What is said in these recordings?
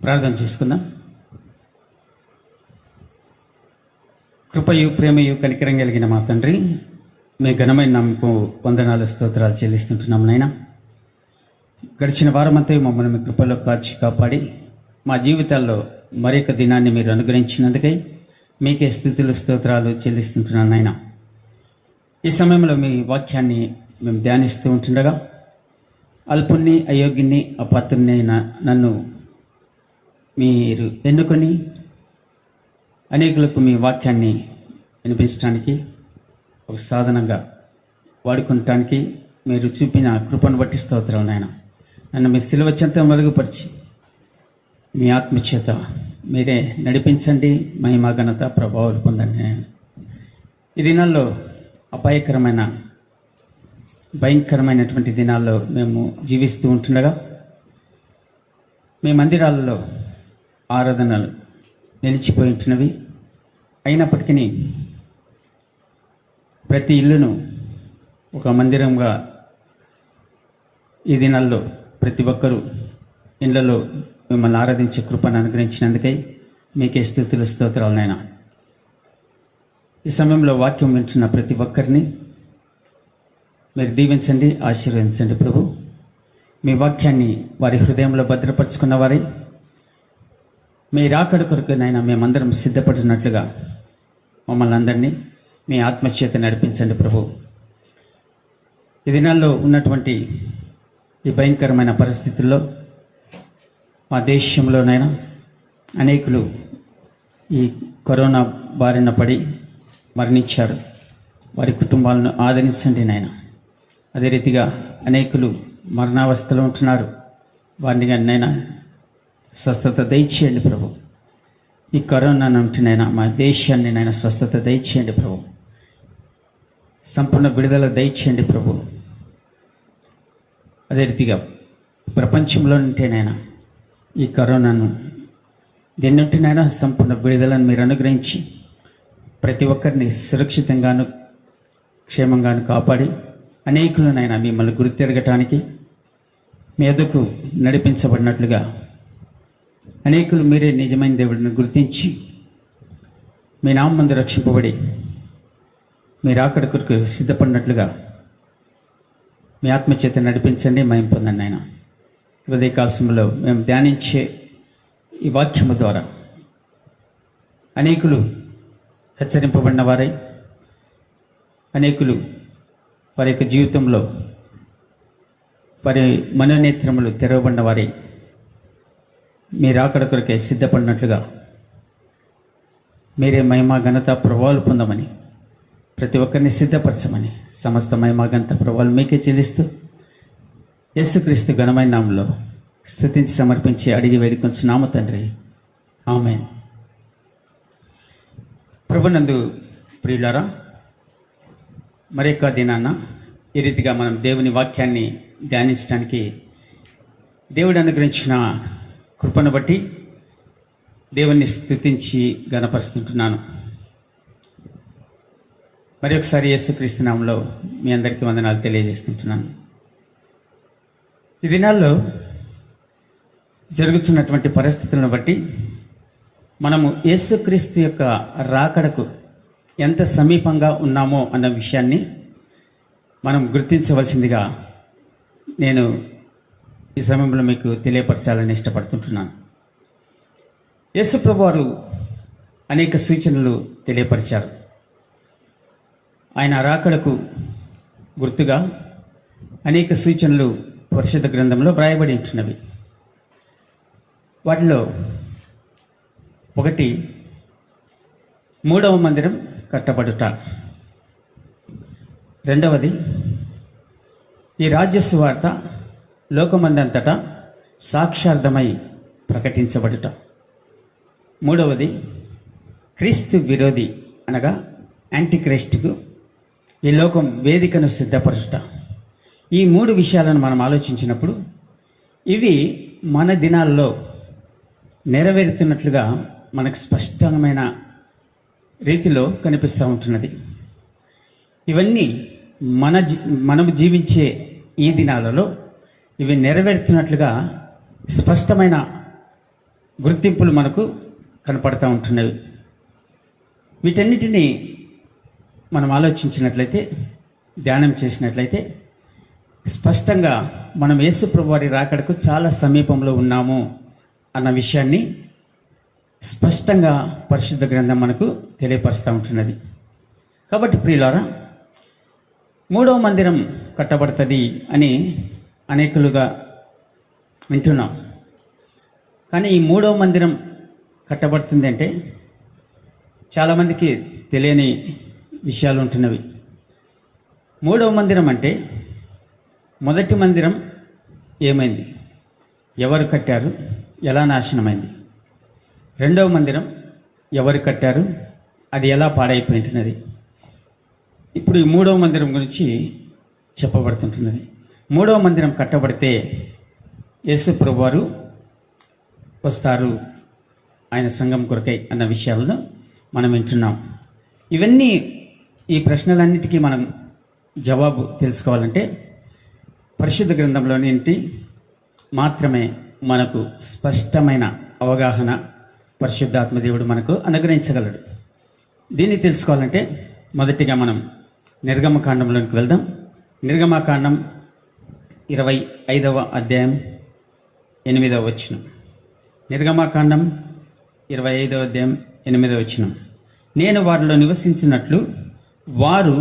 ప్రార్థన చేసుకుందాం. కృపయు ప్రేమయు కనికరం కలిగిన మా తండ్రి, మీ ఘనమైన నామకు వందనాలు స్తోత్రాలు చెల్లిస్తుంటున్నాం నాయన. గడిచిన వారమంతా మమ్మల్ని మీ కృపలో కాచి కాపాడి మా జీవితాల్లో మరొక దినాన్ని మీరు అనుగ్రహించినందుకై మీకే స్తుతులు స్తోత్రాలు చెల్లిస్తుంటున్నాను నాయన. ఈ సమయంలో మీ వాక్యాన్ని మేము ధ్యానిస్తూ ఉంటుండగా అల్పుణ్ణి, అయోగ్యుణ్ణి, అపాత్రుణ్ణి నన్ను మీరు ఎన్నుకొని అనేకులకు మీ వాక్యాన్ని వినిపించడానికి ఒక సాధనంగా వాడుకుంటానికి మీరు చూపిన కృపను బట్టి స్తోత్రాలు నాయన. నన్ను మీ సిలువ చెంత మరుగుపరిచి మీ ఆత్మచేత మీరే నడిపించండి. మహిమ ఘనత ప్రభావాలు పొందండి నాయన. ఈ దినాల్లో భయంకరమైనటువంటి దినాల్లో మేము జీవిస్తూ ఉంటుండగా మీ మందిరాలలో ఆరాధనలు నిలిచిపోయి ఉంటున్నవి. అయినప్పటికీ ప్రతి ఇల్లును ఒక మందిరంగా ఈ దినాల్లో ప్రతి ఒక్కరూ ఇళ్లలో మిమ్మల్ని ఆరాధించే కృపను అనుగ్రహించినందుకై మీకే స్తుతులు స్తోత్రాలు నాయన. ఈ సమయంలో వాక్యం వింటున్న ప్రతి ఒక్కరిని మీరు దీవించండి, ఆశీర్వదించండి ప్రభు. మీ వాక్యాన్ని వారి హృదయంలో భద్రపరుచుకున్న వారి మీ రాకడ కొరకు నాయన మేమందరం సిద్ధపడినట్లుగా మమ్మల్ని అందరినీ మీ ఆత్మచేత నడిపించండి ప్రభు. ఈ దినాల్లో ఉన్నటువంటి ఈ భయంకరమైన పరిస్థితుల్లో మా దేశంలోనైనా అనేకులు ఈ కరోనా బారిన పడి మరణించారు. వారి కుటుంబాలను ఆదరించండి నాయన. అదే రీతిగా అనేకులు మరణావస్థలో ఉంటున్నారు. వారిని నైనా స్వస్థత దయచేయండి ప్రభు. ఈ కరోనా నుండినైనా మా దేశాన్ని నైనా స్వస్థత దయచేయండి ప్రభు. సంపూర్ణ విడుదల దయచేయండి ప్రభు. అదే రీతిగా ప్రపంచంలో ఉంటేనైనా ఈ కరోనాను దేని నుండినైనా సంపూర్ణ విడుదలను మీరు అనుగ్రహించి ప్రతి ఒక్కరిని సురక్షితంగాను క్షేమంగాను కాపాడి అనేకులనైనా మిమ్మల్ని గుర్తెరగటానికి మీ ఎదుకు నడిపించబడినట్లుగా అనేకులు మీరే నిజమైన దేవుడిని గుర్తించి మీ నామందు రక్షింపబడి మీరు అక్కడి కొరకు సిద్ధపడినట్లుగా మీ ఆత్మచేత నడిపించండి, మహిమ పొందండి నాయన. ఉదయకాల సమయంలో మేము ధ్యానించే ఈ వాక్యము ద్వారా అనేకులు హెచ్చరింపబడిన వారై అనేకులు వారి యొక్క జీవితంలో వారి మనోనేత్రములు తెరవబడిన వారై మీరు అక్కడ కొరకే సిద్ధపడినట్లుగా మీరే మహిమ ఘనత ప్రభావాలు పొందమని ప్రతి ఒక్కరిని సిద్ధపరచమని సమస్త మహిమ ఘనత ప్రభావాలు మీకే చెల్లిస్తూ యేసుక్రీస్తు ఘనమైన నామములో స్తుతించి సమర్పించి అడిగి వేడుకొంచున్నాము తండ్రి, ఆమేన్. ప్రభునందు ప్రియులారా, మరొక దినాన ఈ రీతిగా మనం దేవుని వాక్యాన్ని ధ్యానించడానికి దేవుడు అనుగ్రహించిన కృపను బట్టి దేవుణ్ణి స్తుతించి ఘనపరుస్తుంటున్నాను. మరి ఒకసారి యేసుక్రీస్తు నామములో మీ అందరికీ వందనాలు తెలియజేస్తుంటున్నాను. ఈ దినాల్లో జరుగుతున్నటువంటి పరిస్థితులను బట్టి మనము యేసుక్రీస్తు యొక్క రాకడకు ఎంత సమీపంగా ఉన్నామో అన్న విషయాన్ని మనం గుర్తించవలసిందిగా నేను ఈ సమయంలో మీకు తెలియపరచాలని ఇష్టపడుతుంటున్నాను. యేసు ప్రభువు వారు అనేక సూచనలు తెలియపరిచారు. ఆయన రాకడకు గుర్తుగా అనేక సూచనలు పరిశుద్ధ గ్రంథంలో వ్రాయబడి ఉంటున్నవి. వాటిలో ఒకటి మూడవ మందిరం కట్టబడుట, రెండవది ఈ రాజ్య సువార్త లోకమందంతటా సాక్షార్థమై ప్రకటించబడుట, మూడవది క్రీస్తు విరోధి అనగా యాంటీక్రైస్ట్కు ఈ లోకం వేదికను సిద్ధపరచుట. ఈ మూడు విషయాలను మనం ఆలోచించినప్పుడు ఇవి మన దినాల్లో నెరవేరుతున్నట్లుగా మనకు స్పష్టమైన రీతిలో కనిపిస్తూ ఉంటున్నది. ఇవన్నీ మనము జీవించే ఈ దినాలలో ఇవి నెరవేరుతున్నట్లుగా స్పష్టమైన గుర్తింపులు మనకు కనపడతా ఉంటున్నవి. వీటన్నిటినీ మనం ఆలోచించినట్లయితే, ధ్యానం చేసినట్లయితే స్పష్టంగా మనం యేసు ప్రభు వారి రాకడకు చాలా సమీపంలో ఉన్నాము అన్న విషయాన్ని స్పష్టంగా పరిశుద్ధ గ్రంథం మనకు తెలియపరుస్తూ ఉంటున్నది. కాబట్టి ప్రియులారా, మూడవ మందిరం కట్టబడుతుంది అని అనేకులుగా వింటున్నాం. కానీ ఈ మూడవ మందిరం కట్టబడుతుంది అంటే చాలామందికి తెలియని విషయాలు ఉంటున్నవి. మూడవ మందిరం అంటే మొదటి మందిరం ఏమైంది, ఎవరు కట్టారు, ఎలా నాశనమైంది? రెండవ మందిరం ఎవరు కట్టారు, అది ఎలా పాడైపోయింటున్నది? ఇప్పుడు ఈ మూడవ మందిరం గురించి చెప్పబడుతుంటున్నది. మూడవ మందిరం కట్టబడితే యేసు ప్రభువారు వస్తారు ఆయన సంఘం కొరకై అన్న విషయాలను మనం వింటున్నాం. ఇవన్నీ, ఈ ప్రశ్నలన్నిటికీ మనం జవాబు తెలుసుకోవాలంటే పరిశుద్ధ గ్రంథంలోనేంటి మాత్రమే మనకు స్పష్టమైన అవగాహన పరిశుద్ధాత్మ దేవుడు మనకు అనుగ్రహించగలడు. దీన్ని తెలుసుకోవాలంటే మొదటిగా మనం నిర్గమకాండంలోనికి వెళ్దాం. నిర్గమకాండం 25వ అధ్యాయం 8వ వచనం. నిర్గమకాండం 25వ అధ్యాయం 8వ వచనం. నేను వారిలో నివసించినట్లు వారు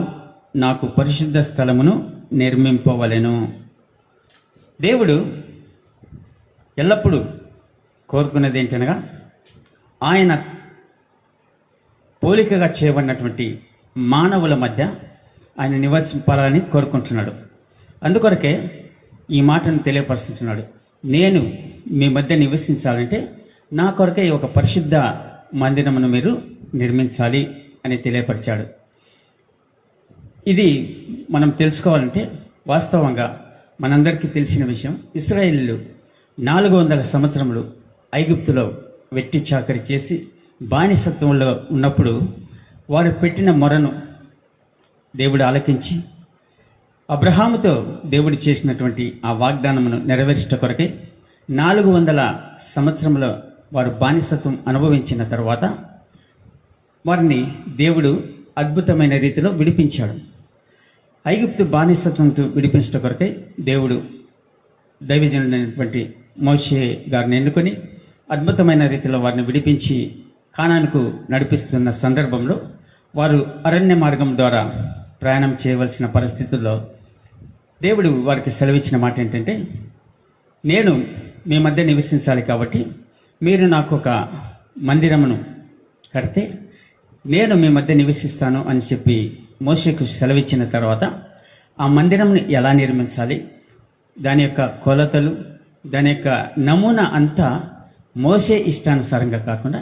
నాకు పరిశుద్ధ స్థలమును నిర్మింపవలెను. దేవుడు ఎల్లప్పుడూ కోరుకునేది ఏంటనగా ఆయన పోలికగా చేయబడినటువంటి మానవుల మధ్య ఆయన నివసింపాలని కోరుకుంటున్నాడు. అందుకొరకే ఈ మాటను తెలియపరుస్తున్నాడు. నేను మీ మధ్య నివసించాలంటే నా కొరకే ఒక పరిశుద్ధ మందిరమును మీరు నిర్మించాలి అని తెలియపరిచాడు. ఇది మనం తెలుసుకోవాలంటే వాస్తవంగా మనందరికీ తెలిసిన విషయం. ఇశ్రాయేలీయులు 400 సంవత్సరములు ఐగుప్తులో వెట్టి చాకరీ చేసి బానిసత్వంలో ఉన్నప్పుడు వారు పెట్టిన మొరను దేవుడు ఆలకించి అబ్రహాముతో దేవుడు చేసినటువంటి ఆ వాగ్దానమును నెరవేర్చట కొరకే 400 సంవత్సరంలో వారు బానిసత్వం అనుభవించిన తర్వాత వారిని దేవుడు అద్భుతమైన రీతిలో విడిపించాడు. ఐగుప్తు బానిసత్వంతో విడిపించట కొరకై దేవుడు దైవజనుడైనటువంటి మోషే గారిని ఎన్నుకొని అద్భుతమైన రీతిలో వారిని విడిపించి కానానుకు నడిపిస్తున్న సందర్భంలో వారు అరణ్య మార్గం ద్వారా ప్రయాణం చేయవలసిన పరిస్థితుల్లో దేవుడు వారికి సెలవిచ్చిన మాట ఏంటంటే, నేను మీ మధ్య నివసించాలి కాబట్టి మీరు నాకు ఒక మందిరమును కడితే నేను మీ మధ్య నివసిస్తాను అని చెప్పి మోషేకు సెలవిచ్చిన తర్వాత ఆ మందిరంను ఎలా నిర్మించాలి, దాని యొక్క కొలతలు, దాని యొక్క నమూనా అంతా మోషే ఇష్టానుసారంగా కాకుండా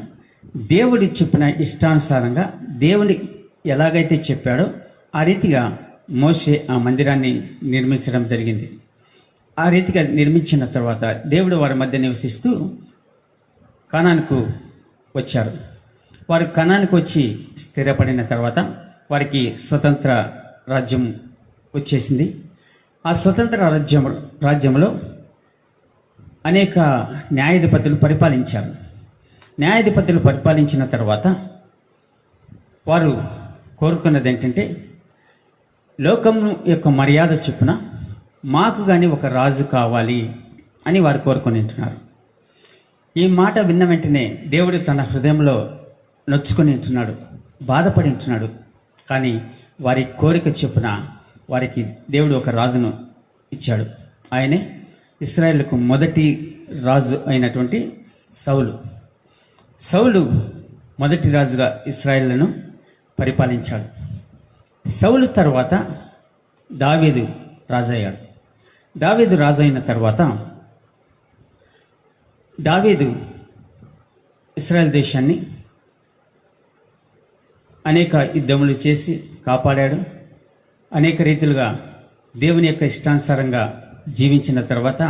దేవుడి చెప్పిన ఇష్టానుసారంగా దేవుని ఎలాగైతే చెప్పాడో ఆ రీతిగా మోషే ఆ మందిరాన్ని నిర్మించడం జరిగింది. ఆ రీతిగా నిర్మించిన తర్వాత దేవుడు వారి మధ్య నివసిస్తూ కనానుకు వచ్చారు. వారు కనానుకు వచ్చి స్థిరపడిన తర్వాత వారికి స్వతంత్ర రాజ్యం వచ్చేసింది. ఆ స్వతంత్ర రాజ్యంలో అనేక న్యాయాధిపతులు పరిపాలించారు. న్యాయాధిపతులు పరిపాలించిన తర్వాత వారు కోరుకున్నది ఏంటంటే, లోకం యొక్క మర్యాద చొప్పున మాకు కానీ ఒక రాజు కావాలి అని వారు కోరుకొని ఉంటున్నారు. ఈ మాట విన్న వెంటనే దేవుడు తన హృదయంలో నొచ్చుకొని ఉంటున్నాడు, బాధపడి ఉంటున్నాడు. కానీ వారి కోరిక చొప్పున వారికి దేవుడు ఒక రాజును ఇచ్చాడు. ఆయనే ఇశ్రాయేలుకు మొదటి రాజు అయినటువంటి సౌలు. సౌలు మొదటి రాజుగా ఇశ్రాయేలును పరిపాలించాడు. సౌలు తర్వాత దావీదు రాజు అయ్యాడు. దావీదు రాజు అయిన తర్వాత దావీదు ఇశ్రాయేల్ దేశాన్ని అనేక యుద్ధములు చేసి కాపాడాడు. అనేక రీతిలుగా దేవుని యొక్క ఇష్టానుసారంగా జీవించిన తర్వాత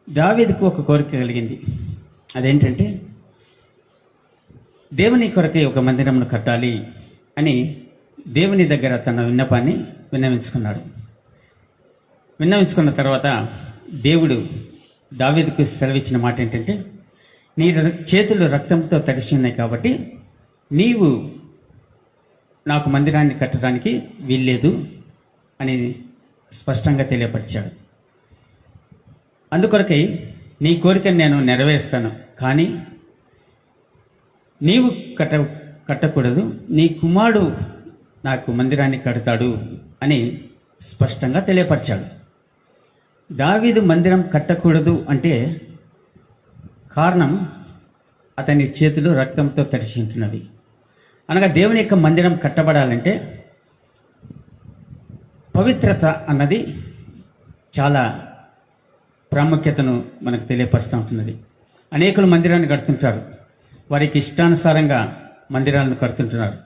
దావీదుకు ఒక కోరిక కలిగింది. అదేంటంటే, దేవుని కొరకే ఒక మందిరమును కట్టాలి అని దేవుని దగ్గర తన విన్నపాన్ని విన్నవించుకున్నాడు. విన్నవించుకున్న తర్వాత దేవుడు దావీదుకు సెలవిచ్చిన మాట ఏంటంటే, నీ చేతులు రక్తంతో తడిసి ఉన్నాయి కాబట్టి నీవు నాకు మందిరాన్ని కట్టడానికి వీల్లేదు అని స్పష్టంగా తెలియపరిచాడు. అందుకొరకై నీ కోరికను నేను నెరవేరుస్తాను, కానీ నీవు కట్టకూడదు, నీ కుమారుడు నాకు మందిరాన్ని కడతాడు అని స్పష్టంగా తెలియపరిచాడు. దావీదు మందిరం కట్టకూడదు అంటే కారణం అతని చేతులు రక్తంతో తడిచి ఉంటున్నవి. అనగా దేవుని యొక్క మందిరం కట్టబడాలంటే పవిత్రత అన్నది చాలా ప్రాముఖ్యతను మనకు తెలియపరుస్తూ ఉంటున్నది. అనేకులు మందిరాన్ని కడుతుంటారు, వారికి ఇష్టానుసారంగా మందిరాలను కడుతుంటున్నారు.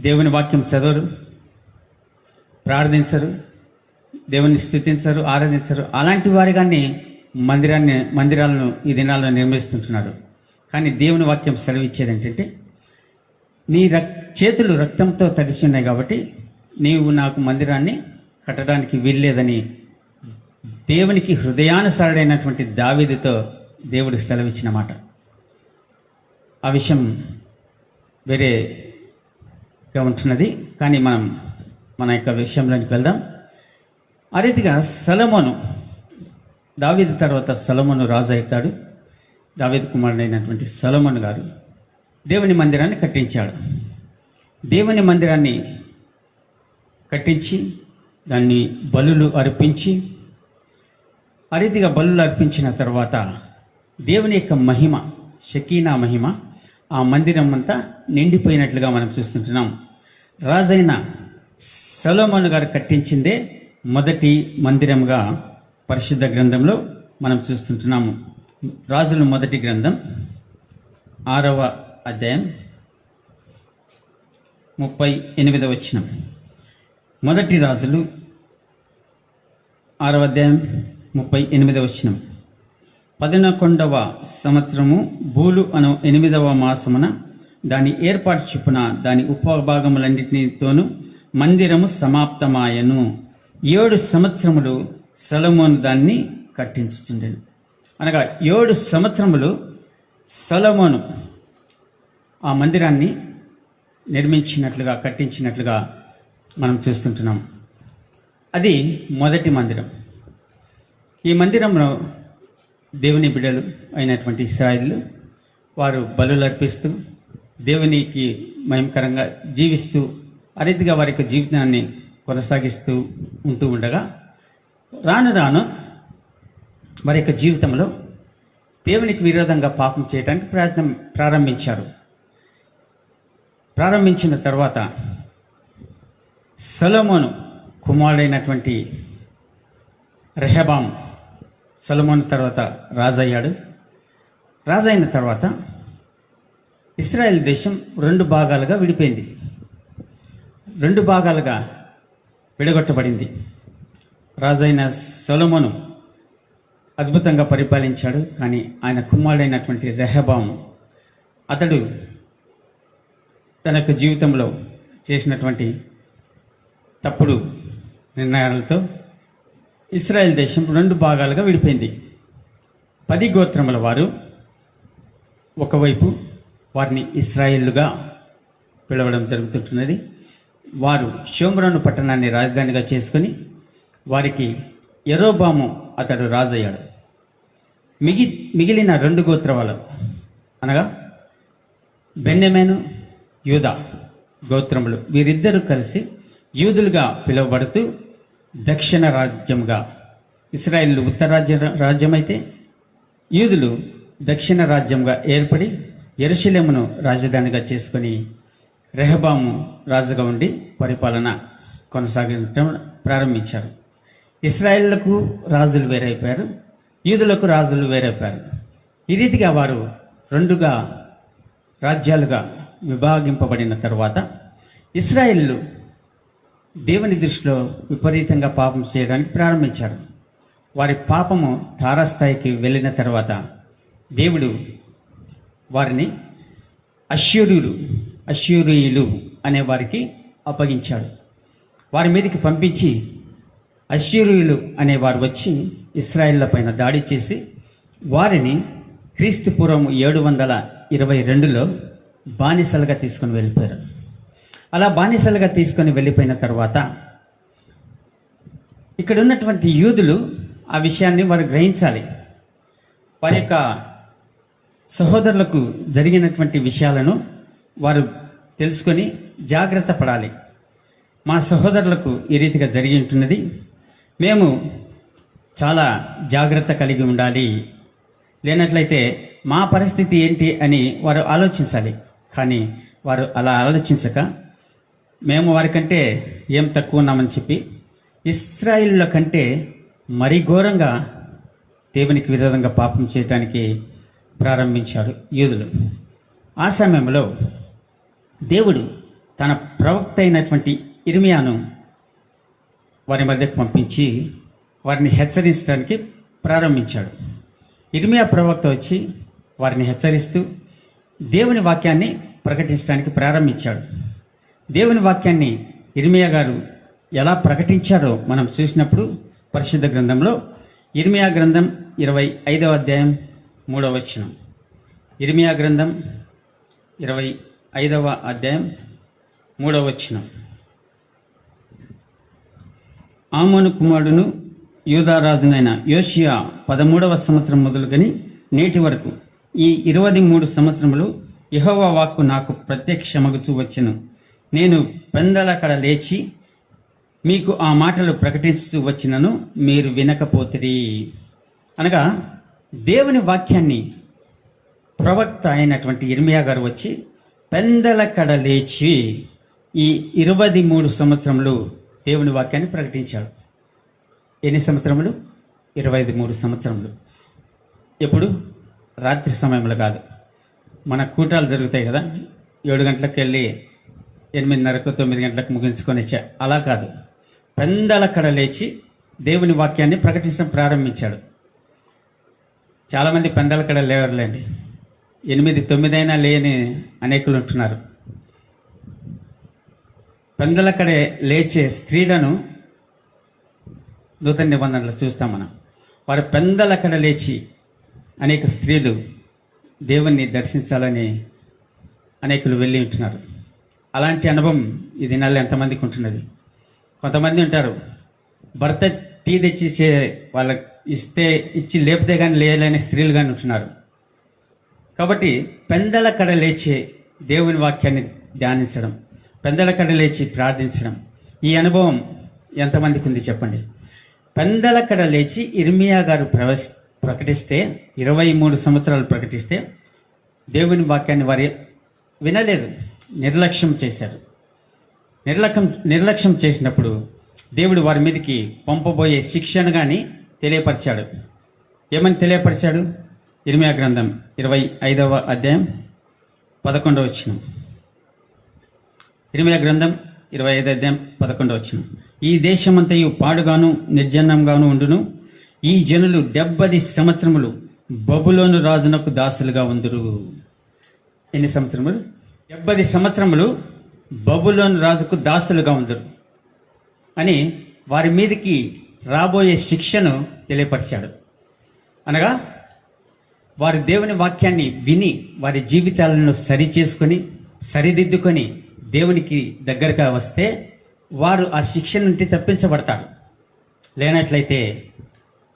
దేవుని వాక్యం చదవరు, ప్రార్థించరు, దేవుని స్థుతించరు, ఆరాధించరు. అలాంటి వారిగానే మందిరాలను ఈ దినాల్లో నిర్మిస్తుంటున్నారు. కానీ దేవుని వాక్యం సెలవిచ్చేది ఏంటంటే నీ చేతులు రక్తంతో తడిసి ఉన్నాయి కాబట్టి నీవు నాకు మందిరాన్ని కట్టడానికి వీల్లేదని దేవునికి హృదయానుసారుడైనటువంటి దావీదుతో దేవుడు సెలవిచ్చిన మాట. ఆ విషయం వేరేగా ఉంటున్నది, కానీ మనం మన యొక్క విషయంలోకి వెళ్దాం. ఆ రీతిగా సొలొమోను, దావీదు తర్వాత సొలొమోను రాజు అవుతాడు. దావీదు కుమారుడైనటువంటి సొలొమోను గారు దేవుని మందిరాన్ని కట్టించాడు. దేవుని మందిరాన్ని కట్టించి దాన్ని బలులు అర్పించి, ఆ రీతిగా బలులు అర్పించిన తర్వాత దేవుని యొక్క మహిమ, షకీనా మహిమ ఆ మందిరం అంతా నిండిపోయినట్లుగా మనం చూస్తుంటున్నాం. రాజైన సొలొమోను గారు కట్టించిందే మొదటి మందిరంగా పరిశుద్ధ గ్రంథంలో మనం చూస్తుంటున్నాము. రాజుల మొదటి గ్రంథం 6వ అధ్యాయం 38వ వచనం. మొదటి రాజులు 6వ అధ్యాయం 38వ వచనం. 11వ సంవత్సరము బూలు అను 8వ మాసమున దాని ఏర్పాటు చొప్పున దాని ఉపభాగములన్నిటితోనూ మందిరము సమాప్తమాయను. 7 సంవత్సరములు సొలొమోను దాన్ని కట్టించుచుండెను. అనగా 7 సంవత్సరములు సొలొమోను ఆ మందిరాన్ని నిర్మించినట్లుగా, కట్టించినట్లుగా మనం చూస్తుంటున్నాం. అది మొదటి మందిరం. ఈ మందిరంలో దేవుని బిడ్డలు అయినటువంటి ఇశ్రాయేలు వారు బలులు అర్పిస్తూ దేవునికి మహిమకరంగా జీవిస్తూ ఆ రీతిగా వారి యొక్క జీవితాన్ని కొనసాగిస్తూ ఉంటూ ఉండగా రాను రాను వారి యొక్క జీవితంలో దేవునికి విరోధంగా పాపం చేయడానికి ప్రారంభించారు. ప్రారంభించిన తర్వాత సొలొమోను కుమారుడైనటువంటి రెహబాము సొలొమోను తర్వాత రాజయ్యాడు. రాజైన తర్వాత ఇశ్రాయేల్ దేశం 2 భాగాలుగా విడిపోయింది, 2 భాగాలుగా విడగొట్టబడింది. రాజైన సొలొమోను అద్భుతంగా పరిపాలించాడు, కానీ ఆయన కుమారుడైనటువంటి రెహబాము అతడు తన యొక్క జీవితంలో చేసినటువంటి తప్పుడు నిర్ణయాలతో ఇశ్రాయేల్ దేశం 2 భాగాలుగా విడిపోయింది. 10 గోత్రముల వారు ఒకవైపు, వారిని ఇశ్రాయేలుగా పిలవడం జరుగుతుంటున్నది. వారు షోమ్రోను పట్టణాన్ని రాజధానిగా చేసుకొని వారికి యరొబాము అతడు రాజయ్యాడు. మిగిలిన 2 గోత్రాలు అనగా బెన్యమీను, యూదా గోత్రములు, వీరిద్దరూ కలిసి యూదులుగా పిలువబడుతూ దక్షిణ రాజ్యంగా, ఇశ్రాయేలు ఉత్తర రాజ్యమైతే యూదులు దక్షిణ రాజ్యంగా ఏర్పడి యెరూషలేమును రాజధానిగా చేసుకొని రెహబాము రాజుగా ఉండి పరిపాలన కొనసాగించడం ప్రారంభించారు. ఇశ్రాయేళ్లకు రాజులు వేరైపోయారు, యూదులకు రాజులు వేరైపోయారు. ఈ రీతిగా వారు 2గా రాజ్యాలుగా విభాగింపబడిన తర్వాత ఇశ్రాయేళ్లు దేవుని దృష్టిలో విపరీతంగా పాపం చేయడానికి ప్రారంభించారు. వారి పాపము తారాస్థాయికి వెళ్ళిన తర్వాత దేవుడు వారిని అష్షూరీయులు అనే వారికి అప్పగించాడు. వారి మీదకి పంపించి అష్షూరీయులు అనేవారు వచ్చి ఇశ్రాయేళ్ల పైన దాడి చేసి వారిని క్రీస్తు పూర్వం 722లో బానిసలుగా తీసుకొని వెళ్ళిపోయారు. అలా బానిసలుగా తీసుకొని వెళ్ళిపోయిన తర్వాత ఇక్కడ ఉన్నటువంటి యూదులు ఆ విషయాన్ని వారు గ్రహించాలి. వారి యొక్క సహోదరులకు జరిగినటువంటి విషయాలను వారు తెలుసుకొని జాగ్రత్త పడాలి. మా సహోదరులకు ఈ రీతిగా జరిగి ఉంటున్నది, మేము చాలా జాగ్రత్త కలిగి ఉండాలి, లేనట్లయితే మా పరిస్థితి ఏంటి అని వారు ఆలోచించాలి. కానీ వారు అలా ఆలోచించక మేము వారికంటే ఏం తక్కువ ఉన్నామని చెప్పి ఇశ్రాయేలుల కంటే మరీ ఘోరంగా దేవునికి విరోధంగా పాపం చేయడానికి ప్రారంభించారు యూదులు. ఆ సమయంలో దేవుడు తన ప్రవక్త అయినటువంటి ఇర్మియాను వారి మధ్యకు పంపించి వారిని హెచ్చరించడానికి ప్రారంభించాడు. ఇర్మియా ప్రవక్త వచ్చి వారిని హెచ్చరిస్తూ దేవుని వాక్యాన్ని ప్రకటించడానికి ప్రారంభించాడు. దేవుని వాక్యాన్ని ఇర్మియా గారు ఎలా ప్రకటించారో మనం చూసినప్పుడు పరిశుద్ధ గ్రంథంలో ఇర్మియా గ్రంథం 25వ అధ్యాయం 3వ వచనం. ఇర్మియా గ్రంథం 25వ అధ్యాయం 3వ వచనం. ఆమోను కుమారుడును యూదారాజునైన యోషియా 13వ సంవత్సరం మొదలుగని నేటి వరకు ఈ 23 సంవత్సరములు యెహోవా వాక్కు నాకు ప్రత్యక్షమగుచూ వచ్చెను. నేను పెందలకడ లేచి మీకు ఆ మాటలు ప్రకటిస్తూ వచ్చినను మీరు వినకపోతిరి. అనగా దేవుని వాక్యాన్ని ప్రవక్త అయినటువంటి ఇర్మియా గారు వచ్చి పెందలకడ లేచి ఈ 23 సంవత్సరములు దేవుని వాక్యాన్ని ప్రకటించాడు. ఎన్ని సంవత్సరములు? 23 సంవత్సరములు. ఎప్పుడు? రాత్రి సమయంలో కాదు. మన కూటాలు జరుగుతాయి కదా, 7 గంటలకు వెళ్ళి 8:30కు 9 గంటలకు ముగించుకొని వచ్చా, అలా కాదు. పెందలకడ లేచి దేవుని వాక్యాన్ని ప్రకటించడం ప్రారంభించాడు. చాలామంది పెందలకడ లేవర్లేండి, 8, 9 అయినా లేని అనేకులు ఉంటున్నారు. పెందలకడే లేచే స్త్రీలను నూతన నిబంధనలు చూస్తాం మనం. వారు పెందలకడ లేచి అనేక స్త్రీలు దేవుణ్ణి దర్శించాలని అనేకులు వెళ్ళి ఉంటున్నారు. అలాంటి అనుభవం ఈ దినాల్లో ఎంతమందికి ఉంటున్నది? కొంతమంది ఉంటారు, భర్త టీ తెచ్చి వాళ్ళకి ఇచ్చి లేపితే కానీ లేలేని స్త్రీలు కానీ ఉంటున్నారు. కాబట్టి పెందలకడ లేచి దేవుని వాక్యాన్ని ధ్యానించడం, పెందలకడ లేచి ప్రార్థించడం, ఈ అనుభవం ఎంతమందికి ఉంది చెప్పండి. పెందలకడ లేచి ఇర్మియా గారు ప్రకటిస్తే 23 సంవత్సరాలు ప్రకటిస్తే దేవుని వాక్యాన్ని వారి వినలేదు, నిర్లక్ష్యం చేశారు. నిర్లక్ష్యం చేసినప్పుడు దేవుడు వారి మీదకి పంపబోయే శిక్షను కానీ తెలియపరిచాడు. ఏమని తెలియపరిచాడు? ఇర్మియా గ్రంథం 25వ అధ్యాయం 11వ వచనం. ఇర్మియా గ్రంథం 25వ అధ్యాయం 11వ వచనం. ఈ దేశమంతయు పాడుగాను నిర్జనంగాను ఉండును, ఈ జనులు 70 సంవత్సరములు బబులోను రాజునకు దాసులుగా ఉందురు. ఎన్ని సంవత్సరములు? 70 సంవత్సరములు బబులోను రాజుకు దాసులుగా ఉందురు అని వారి మీదకి రాబోయే శిక్షను తెలియపరిచాడు. అనగా వారి దేవుని వాక్యాన్ని విని వారి జీవితాలను సరిచేసుకొని సరిదిద్దుకొని దేవునికి దగ్గరగా వస్తే వారు ఆ శిక్ష నుండి తప్పించబడతారు. లేనట్లయితే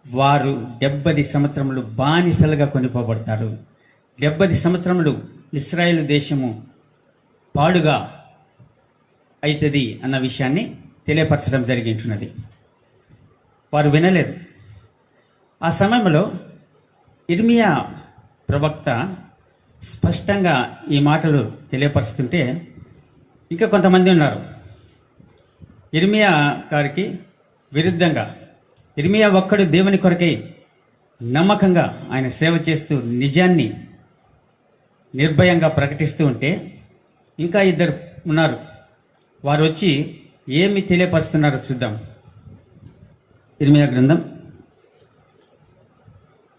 వారు 70 సంవత్సరములు బానిసలుగా కొనిపోబడతారు. 70 సంవత్సరములు ఇశ్రాయేలు దేశము పాడుగా అవుతుంది అన్న విషయాన్ని తెలియపరచడం జరిగింటున్నది. వారు వినలేదు. ఆ సమయంలో ఇర్మియా ప్రవక్త స్పష్టంగా ఈ మాటలు తెలియపరుస్తుంటే ఇంకా కొంతమంది ఉన్నారు ఇర్మియా గారికి విరుద్ధంగా. ఇర్మియా ఒక్కడు దేవుని కొరకై నమ్మకంగా ఆయన సేవ చేస్తూ నిజాన్ని నిర్భయంగా ప్రకటిస్తూ ఉంటే ఇంకా 2 ఉన్నారు. వారు వచ్చి ఏమి తెలియపరుస్తున్నారో చూద్దాం. ఇర్మియా గ్రంథం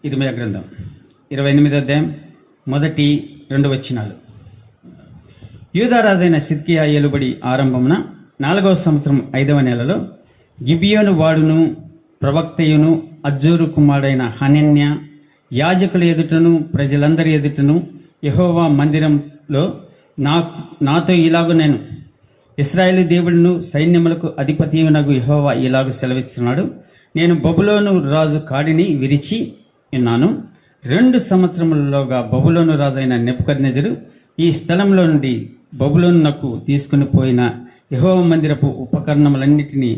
28వ అధ్యాయం 1-2 వచనాలు. యూదారాజైన సిద్కియా ఏలుబడి ఆరంభమున 4వ సంవత్సరం 5వ నెలలో గిబియోను వాడును ప్రవక్తయును అజ్జూరు కుమారుడైన హనన్య యాజకుల ఎదుటను ప్రజలందరి ఎదుటను యెహోవా మందిరంలో నాతో ఇలాగు నేను ఇశ్రాయేలు దేవుడును సైన్యములకు అధిపతియునగు యెహోవా ఇలాగు సెలవిస్తున్నాడు, నేను బబులోను రాజు కాడిని విరిచి ఉన్నాను. 2 సంవత్సరములలోగా బబులోను రాజైన నెబుకద్నెజరు ఈ స్థలంలో నుండి బబులోనునకు తీసుకుని పోయిన యెహోవా మందిరపు ఉపకరణములన్నిటినీ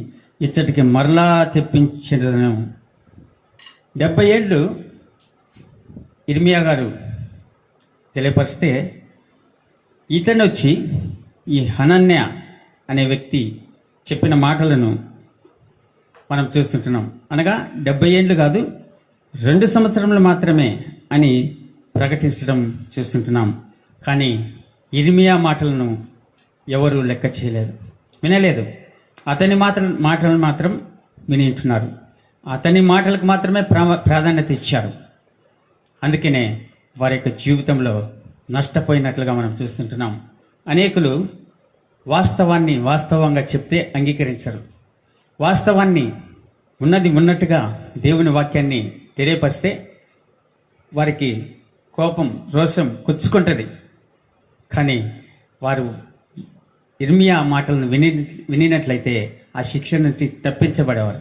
ఇచ్చటికి మరలా తెప్పించను. 70 ఏళ్ళు ఇర్మియా గారు తెలియపరిస్తే ఇతను వచ్చి ఈ హనన్య అనే వ్యక్తి చెప్పిన మాటలను మనం చూస్తుంటున్నాం. అనగా 70 ఏళ్ళు కాదు, 2 సంవత్సరములు మాత్రమే అని ప్రకటించడం చూస్తుంటున్నాం. కానీ ఇర్మియా మాటలను ఎవరు లెక్క చేయలేదు, వినలేదు. అతని మాటలను మాత్రం వినింటున్నారు. అతని మాటలకు మాత్రమే ప్రాధాన్యత ఇచ్చారు. అందుకనే వారి యొక్క జీవితంలో నష్టపోయినట్లుగా మనం చూస్తుంటున్నాం. అనేకులు వాస్తవాన్ని వాస్తవంగా చెప్తే అంగీకరించరు. వాస్తవాన్ని ఉన్నది ఉన్నట్టుగా దేవుని వాక్యాన్ని తెలియపరిస్తే వారికి కోపం, రోషం కుచ్చుకుంటుంది. కానీ వారు ఇర్మియా మాటలను వినినట్లయితే ఆ శిక్ష నుంచి తప్పించబడేవారు.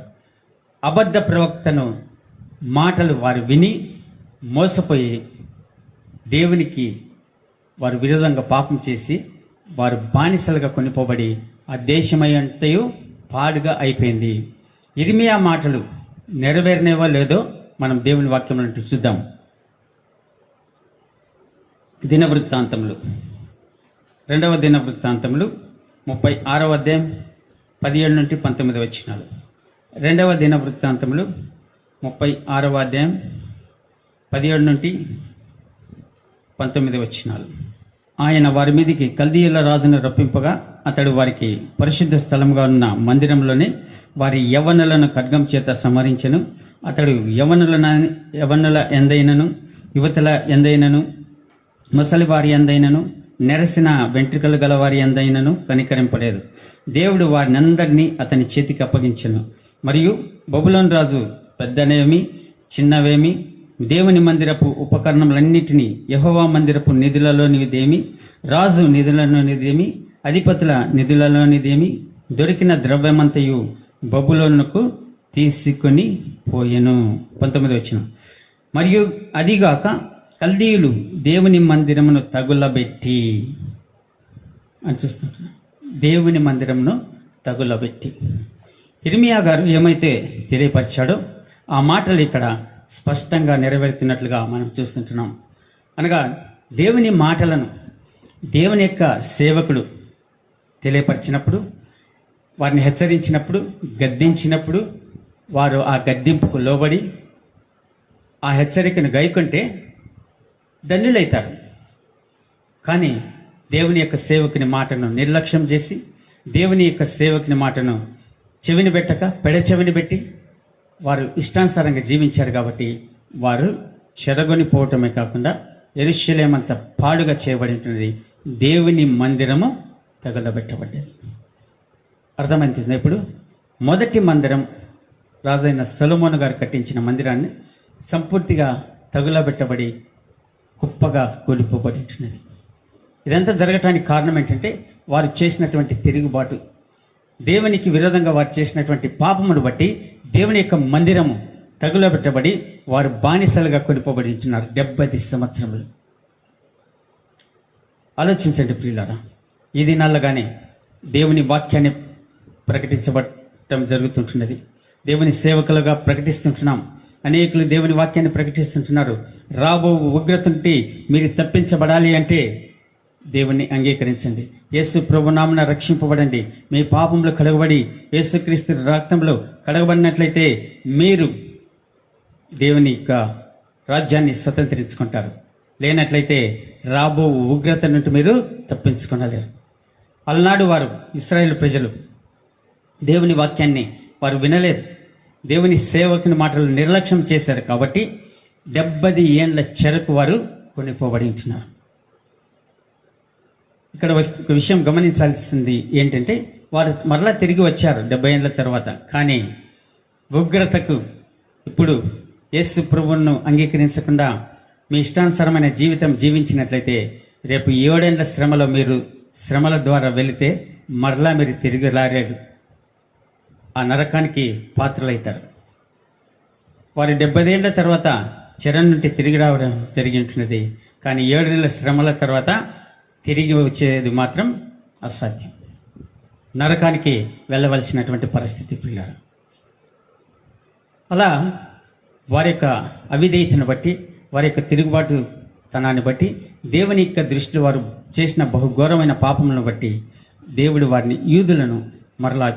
అబద్ధ ప్రవక్తను మాటలు వారు విని మోసపోయి దేవునికి వారు విరోధంగా పాపం చేసి వారు బానిసలుగా కొనిపోబడి ఆ దేశమంతయు పాడుగా అయిపోయింది. ఇర్మియా మాటలు నెరవేరినవో లేదో మనం దేవుని వాక్యం నుండి చూద్దాం. దినవృత్తాంతములు 2వ దినవృత్తాంతములు 36వ అధ్యాయం 17 నుండి 19 వచనాలు. 2వ దినవృత్తాంతములు 36వ అధ్యాయం 17 నుండి 19 వచనాలు. ఆయన వారి మీదికి కల్దీయుల రాజును రప్పింపగా అతడు వారికి పరిశుద్ధ స్థలముగా ఉన్న మందిరంలోనే వారి యవ్వనులను ఖడ్గం చేత సంహరించెను. అతడు యవ్వనుల ఎందైనను యువతుల ఎందైనను ముసలి వారి ఎందైనను నెరసిన వెంట్రుకలు గల వారి ఎందైనను కనికరింపలేదు. దేవుడు వారినందరినీ అతని చేతికి అప్పగించెను. మరియు బబులోను రాజు పెద్దనేమి చిన్నవేమి దేవుని మందిరపు ఉపకరణములన్నిటినీ యెహోవా మందిరపు నిధులలోనిదేమి రాజు నిధులలోనిదేమి అధిపతుల నిధులలోనిదేమి దొరికిన ద్రవ్యమంతయు బబులోనుకు తీసుకొని పోయెను. 19 వచనం. మరియు అదిగాక కల్దీయులు దేవుని మందిరమును తగులబెట్టి అని చూస్తుంటారు. దేవుని మందిరమును తగులబెట్టి ఇర్మియా గారు ఏమైతే తెలియపరిచాడో ఆ మాటలు ఇక్కడ స్పష్టంగా నెరవేరుతున్నట్లుగా మనం చూస్తుంటున్నాం. అనగా దేవుని మాటలను దేవుని యొక్క సేవకుడు తెలియపరిచినప్పుడు, వారిని హెచ్చరించినప్పుడు, గద్దించినప్పుడు వారు ఆ గద్దింపుకు లోబడి ఆ హెచ్చరికను గైకొంటే ధన్యులైతారు. కానీ దేవుని యొక్క సేవకుని మాటను నిర్లక్ష్యం చేసి దేవుని యొక్క సేవకుని మాటను చెవిని పెట్టక పెడచెవిని పెట్టి వారు ఇష్టానుసారంగా జీవించారు. కాబట్టి వారు చెరగొని పోవటమే కాకుండా యెరూషలేమంత పాడుగా చేయబడి ఉంటుంది. దేవుని మందిరము తగలబెట్టబడ్డది. అర్థమవుతుంది. ఇప్పుడు మొదటి మందిరం రాజైన సొలొమోను గారు కట్టించిన మందిరాన్ని సంపూర్తిగా తగులబెట్టబడి కుప్పగా కూలిపోబడి ఉంటున్నది. ఇదంతా జరగటానికి కారణం ఏంటంటే వారు చేసినటువంటి తిరుగుబాటు, దేవునికి విరోధంగా వారు చేసినటువంటి పాపమును బట్టి దేవుని యొక్క మందిరము తగులబెట్టబడి వారు బానిసలుగా కొనిపోబడి ఉంటున్నారు 70 సంవత్సరములు. ఆలోచించండి ప్రియులారా, ఈ దినాల్లోగానే దేవుని వాక్యాన్ని ప్రకటించబడటం జరుగుతుంటున్నది. దేవుని సేవకులుగా ప్రకటిస్తుంటున్నాం. అనేకులు దేవుని వాక్యాన్ని ప్రకటిస్తుంటున్నారు. రాబో ఉగ్రత నుండి మీరు తప్పించబడాలి అంటే దేవుణ్ణి అంగీకరించండి. యేసు ప్రభునామమున రక్షింపబడండి. మీ పాపంలో కడగబడి యేసుక్రీస్తు రక్తంలో కడగబడినట్లయితే మీరు దేవుని యొక్క రాజ్యాన్ని స్వతంత్రించుకుంటారు. లేనట్లయితే రాబో ఉగ్రత నుండి మీరు తప్పించుకోలేరు. అలనాడు వారు ఇశ్రాయేలు ప్రజలు దేవుని వాక్యాన్ని వారు వినలేదు. దేవుని సేవకుని మాటలు నిర్లక్ష్యం చేశారు. కాబట్టి 70 ఏండ్ల చెరకు వారు కొనిపోబడి ఉంటున్నారు. ఇక్కడ ఒక విషయం గమనించాల్సింది ఏంటంటే వారు మరలా తిరిగి వచ్చారు 70 ఏళ్ళ తర్వాత. కానీ ఉగ్రతకు ఇప్పుడు యేసు ప్రభువును అంగీకరించకుండా మీ ఇష్టానుసారమైన జీవితం జీవించినట్లయితే రేపు 7 ఏళ్ల శ్రమలో మీరు శ్రమల ద్వారా వెళితే మరలా మీరు తిరిగి రాలేరు, ఆ నరకానికి పాత్రలవుతారు. వారి 70 ఏళ్ల తర్వాత చెర నుండి తిరిగి రావడం జరిగి ఉంటున్నది. కానీ 7 నెలల శ్రమల తర్వాత తిరిగి వచ్చేది మాత్రం అసాధ్యం. నరకానికి వెళ్ళవలసినటువంటి పరిస్థితి పిల్లలు. అలా వారి యొక్క అవిధేయతను బట్టి, వారి యొక్క తిరుగుబాటు తనాన్ని బట్టి, దేవుని యొక్క దృష్టిలో వారు చేసిన బహుఘోరమైన పాపములను బట్టి దేవుడు వారిని, యూదులను మరలా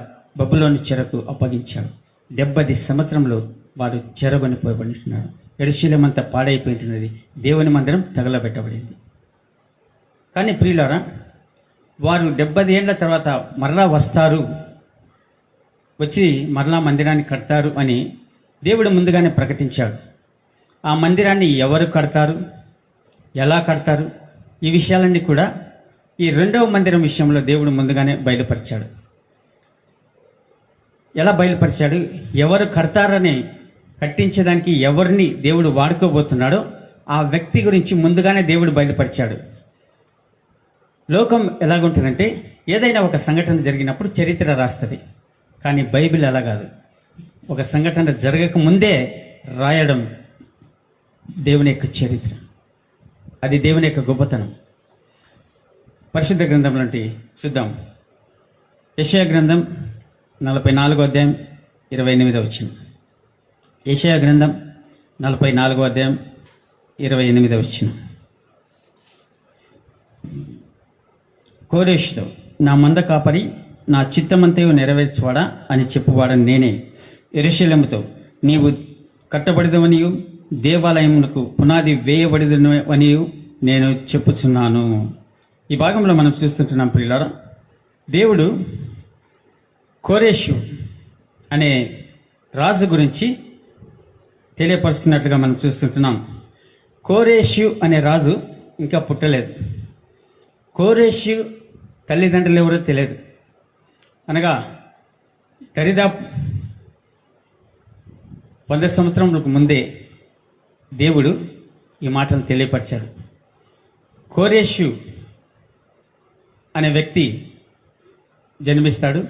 బబులోని చెరకు అప్పగించాడు. 70 సంవత్సరంలో వారు చెరగొనిపోయబడుతున్నారు. యెరూషలేము అంతా పాడైపోయింటున్నది. దేవుని మందిరం తగలబెట్టబడింది. కానీ ప్రియులారా, వారు 70 ఏళ్ల తర్వాత మరలా వస్తారు, వచ్చి మరలా మందిరాన్ని కడతారు అని దేవుడు ముందుగానే ప్రకటించాడు. ఆ మందిరాన్ని ఎవరు కడతారు, ఎలా కడతారు, ఈ విషయాలన్నీ కూడా ఈ 2వ మందిరం విషయంలో దేవుడు ముందుగానే బయలుపరిచాడు. ఎలా బయలుపరిచాడు, ఎవరు కడతారని, కట్టించేదానికి ఎవరిని దేవుడు వాడుకోబోతున్నాడో ఆ వ్యక్తి గురించి ముందుగానే దేవుడు బయలుపరిచాడు. లోకం ఎలాగుంటుందంటే, ఏదైనా ఒక సంఘటన జరిగినప్పుడు చరిత్ర రాస్తుంది. కానీ బైబిల్ అలా కాదు. ఒక సంఘటన జరగక ముందే రాయడం దేవుని యొక్క చరిత్ర. అది దేవుని యొక్క గొప్పతనం. పరిశుద్ధ గ్రంథంలో చూద్దాం. యెషయా గ్రంథం 44వ అధ్యాయం 28వ వచనం. యెషయా గ్రంథం 44వ అధ్యాయం 28వ వచనం. కోరేషుతో, నా మంద కాపరి, నా చిత్తమంతయు నెరవేర్చువాడా అని చెప్పువాడని నేనే. యెరూషలేముతో, నీవు కట్టబడిదవనియు దేవాలయమునకు పునాది వేయబడిదవనియు నేను చెప్పుచున్నాను. ఈ భాగంలో మనం చూస్తుంటున్నాం ప్రియులారా, దేవుడు కోరేషు అనే రాజు గురించి తెలియపరుస్తున్నట్లుగా మనం చూస్తుంటున్నాం. కోరేషు అనే రాజు ఇంకా పుట్టలేదు. కోరేషు తల్లిదండ్రులు ఎవరో తెలియదు. అనగా దరిదాపు 100 సంవత్సరములకు ముందే దేవుడు ఈ మాటలు తెలియపరిచాడు. కోరేషు అనే వ్యక్తి జన్మిస్తాడు.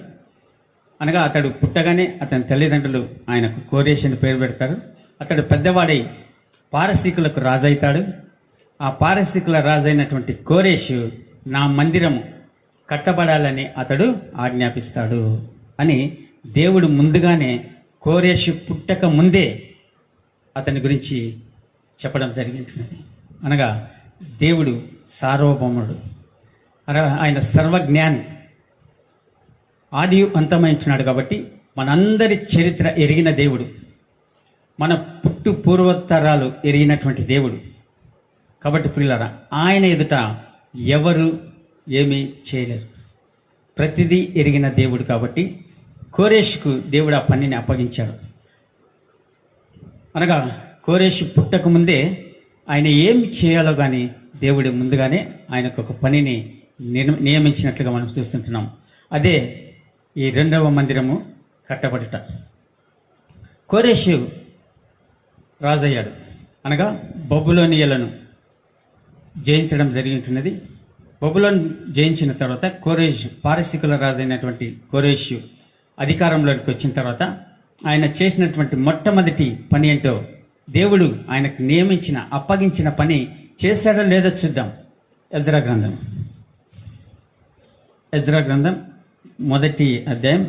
అనగా అతడు పుట్టగానే అతని తల్లిదండ్రులు ఆయనకు కోరేషు అని పేరు పెడతారు. అతడు పెద్దవాడై పారసీకులకు రాజైతాడు. ఆ పారసీకుల రాజైనటువంటి కోరేషు నా మందిరము కట్టబడాలని అతడు ఆజ్ఞాపిస్తాడు అని దేవుడు ముందుగానే, కోరేషు పుట్టక ముందే అతని గురించి చెప్పడం జరిగింది. అనగా దేవుడు సార్వభౌముడు, అనగా ఆయన సర్వజ్ఞాని, ఆది అంతమైంచున్నాడు. కాబట్టి మనందరి చరిత్ర ఎరిగిన దేవుడు, మన పుట్టు పూర్వోత్తరాలు ఎరిగినటువంటి దేవుడు. కాబట్టి ప్రియులారా, ఆయన ఎదుట ఎవరు ఏమీ చేయలేరు. ప్రతిదీ ఎరిగిన దేవుడు. కాబట్టి కోరేషుకు దేవుడు ఆ పనిని అప్పగించాడు. అనగా కోరేషు పుట్టక ముందే ఆయన ఏం చేయాలో కానీ దేవుడు ముందుగానే ఆయనకు ఒక పనిని నియమించినట్లుగా మనం చూస్తుంటున్నాం. అదే ఈ 2వ మందిరము కట్టబడుట. కోరేషు రాజయ్యాడు. అనగా బబులోనియలను జయించడం జరిగినది. బబులోన్ జయించిన తర్వాత కోరేషు, పారసీకుల రాజైనటువంటి కోరేషు అధికారంలోకి వచ్చిన తర్వాత ఆయన చేసినటువంటి మొట్టమొదటి పని ఏంటో, దేవుడు ఆయనకు నియమించిన, అప్పగించిన పని చేశాడో లేదో చూద్దాం. ఎజ్రా గ్రంథం 1వ అధ్యాయం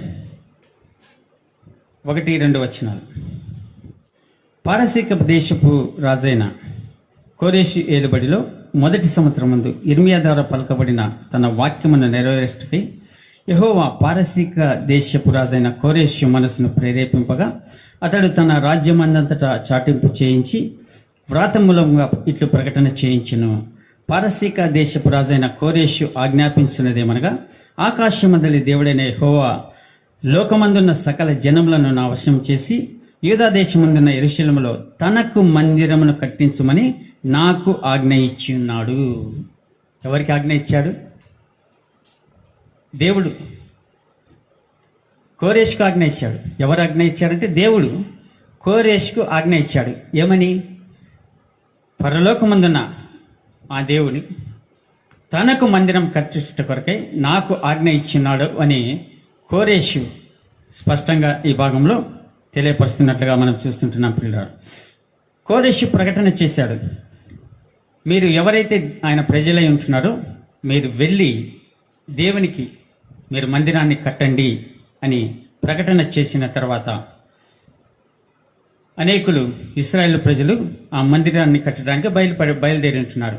1-2 వచనాలు. పారసీక దేశపు రాజైన కోరేషు ఏలుబడిలో 1వ సంవత్సరం ముందు ఇర్మియా ద్వారా పలకబడిన తన వాక్యమును నెరవేర్చుటకై యెహోవా పారసీక దేశపు రాజైన కోరేషు మనసును ప్రేరేపింపగా అతడు తన రాజ్యమందంతటా చాటింపు చేయించి వ్రాత మూలంగా ఇట్లు ప్రకటన చేయించెను. పారసీక దేశపు రాజైన కోరేషు ఆజ్ఞాపించినదేమనగా, ఆకాశమందలి దేవుడైన యెహోవా లోకమందున్న సకల జనములను నా వశం చేసి యూదా దేశమందున్న యెరూషలేములో తనకు మందిరమును కట్టించుమని నాకు ఆజ్ఞ ఇచ్చి ఉన్నాడు. ఎవరికి ఆజ్ఞ ఇచ్చాడు? దేవుడు కోరేషుకు ఆజ్ఞ ఇచ్చాడు. ఎవరు ఆజ్ఞ ఇచ్చారంటే దేవుడు కోరేషుకు ఆజ్ఞ ఇచ్చాడు. ఏమని? పరలోకమందున్న ఆ దేవుని తనకు మందిరం కట్టించట కొరకై నాకు ఆజ్ఞ ఇచ్చినాడు అని కోరేషు స్పష్టంగా ఈ భాగంలో తెలియపరుస్తున్నట్లుగా మనం చూస్తుంటున్నాం పిల్లలు. కోరేషు ప్రకటన చేశాడు, మీరు ఎవరైతే ఆయన ప్రజలై ఉంటున్నారో మీరు వెళ్ళి దేవునికి మీరు మందిరాన్ని కట్టండి అని ప్రకటన చేసిన తర్వాత అనేకులు ఇశ్రాయేలు ప్రజలు ఆ మందిరాన్ని కట్టడానికి బయలుదేరి ఉంటున్నారు.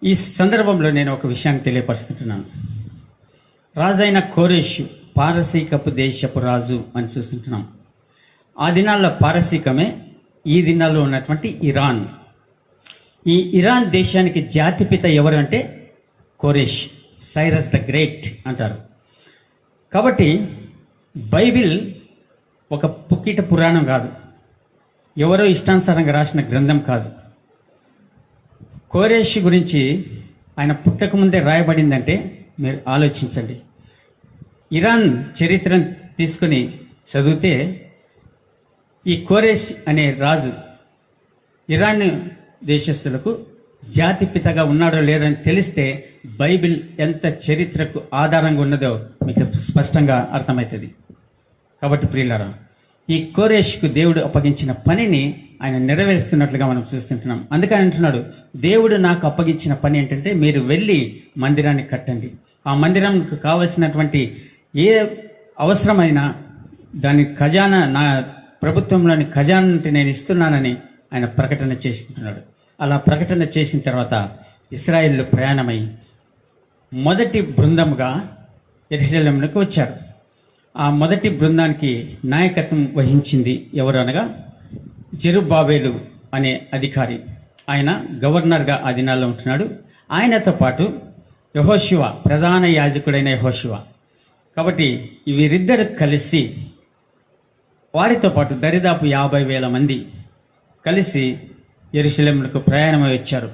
ఈ సందర్భంలో నేను ఒక విషయాన్ని తెలియపరుస్తుంటున్నాను. రాజైన కోరేషు పారసీకపు దేశపు రాజు అని చూస్తుంటున్నాం. ఆ దినాల్లో పారసీకమే ఈ దినాల్లో ఉన్నటువంటి ఇరాన్. ఈ ఇరాన్ దేశానికి జాతిపిత ఎవరు అంటే కోరేష్, సైరస్ ద గ్రేట్ అంటారు. కాబట్టి బైబిల్ ఒక పుక్కిట పురాణం కాదు, ఎవరో ఇష్టానుసారంగా రాసిన గ్రంథం కాదు. కోరేష్ గురించి ఆయన పుట్టకముందే రాయబడిందంటే మీరు ఆలోచించండి. ఇరాన్ చరిత్రను తీసుకుని చదివితే ఈ కోరేష్ అనే రాజు ఇరాన్ దేశస్తులకు జాతిపితగా ఉన్నాడో లేదని తెలిస్తే బైబిల్ ఎంత చరిత్రకు ఆధారంగా ఉన్నదో మీకు స్పష్టంగా అర్థమవుతుంది. కాబట్టి ప్రియులారా, ఈ కోరేష్కు దేవుడు అప్పగించిన పనిని ఆయన నెరవేరుస్తున్నట్లుగా మనం చూస్తుంటున్నాం. అందుకని అంటున్నాడు, దేవుడు నాకు అప్పగించిన పని ఏంటంటే మీరు వెళ్ళి మందిరాన్ని కట్టండి. ఆ మందిరంకు కావలసినటువంటి ఏ అవసరమైనా దాని ఖజానా నా ప్రభుత్వంలోని ఖజానా నేను ఇస్తున్నానని ఆయన ప్రకటన చేస్తున్నాడు. అలా ప్రకటన చేసిన తర్వాత ఇశ్రాయేలు ప్రయాణమై మొదటి బృందముగా యెరూషలేమునకు వచ్చారు. ఆ మొదటి బృందానికి నాయకత్వం వహించింది ఎవరు అనగా జెరుబ్బాబెలు అనే అధికారి. ఆయన గవర్నర్గా ఆ దినాల్లో ఉంటున్నాడు. ఆయనతో పాటు యెహోషువ, ప్రధాన యాజకుడైన యెహోషువ. కాబట్టి వీరిద్దరు కలిసి వారితో పాటు దరిదాపు 50,000 మంది కలిసి యెరూషలేమునకు ప్రయాణమై వచ్చారు.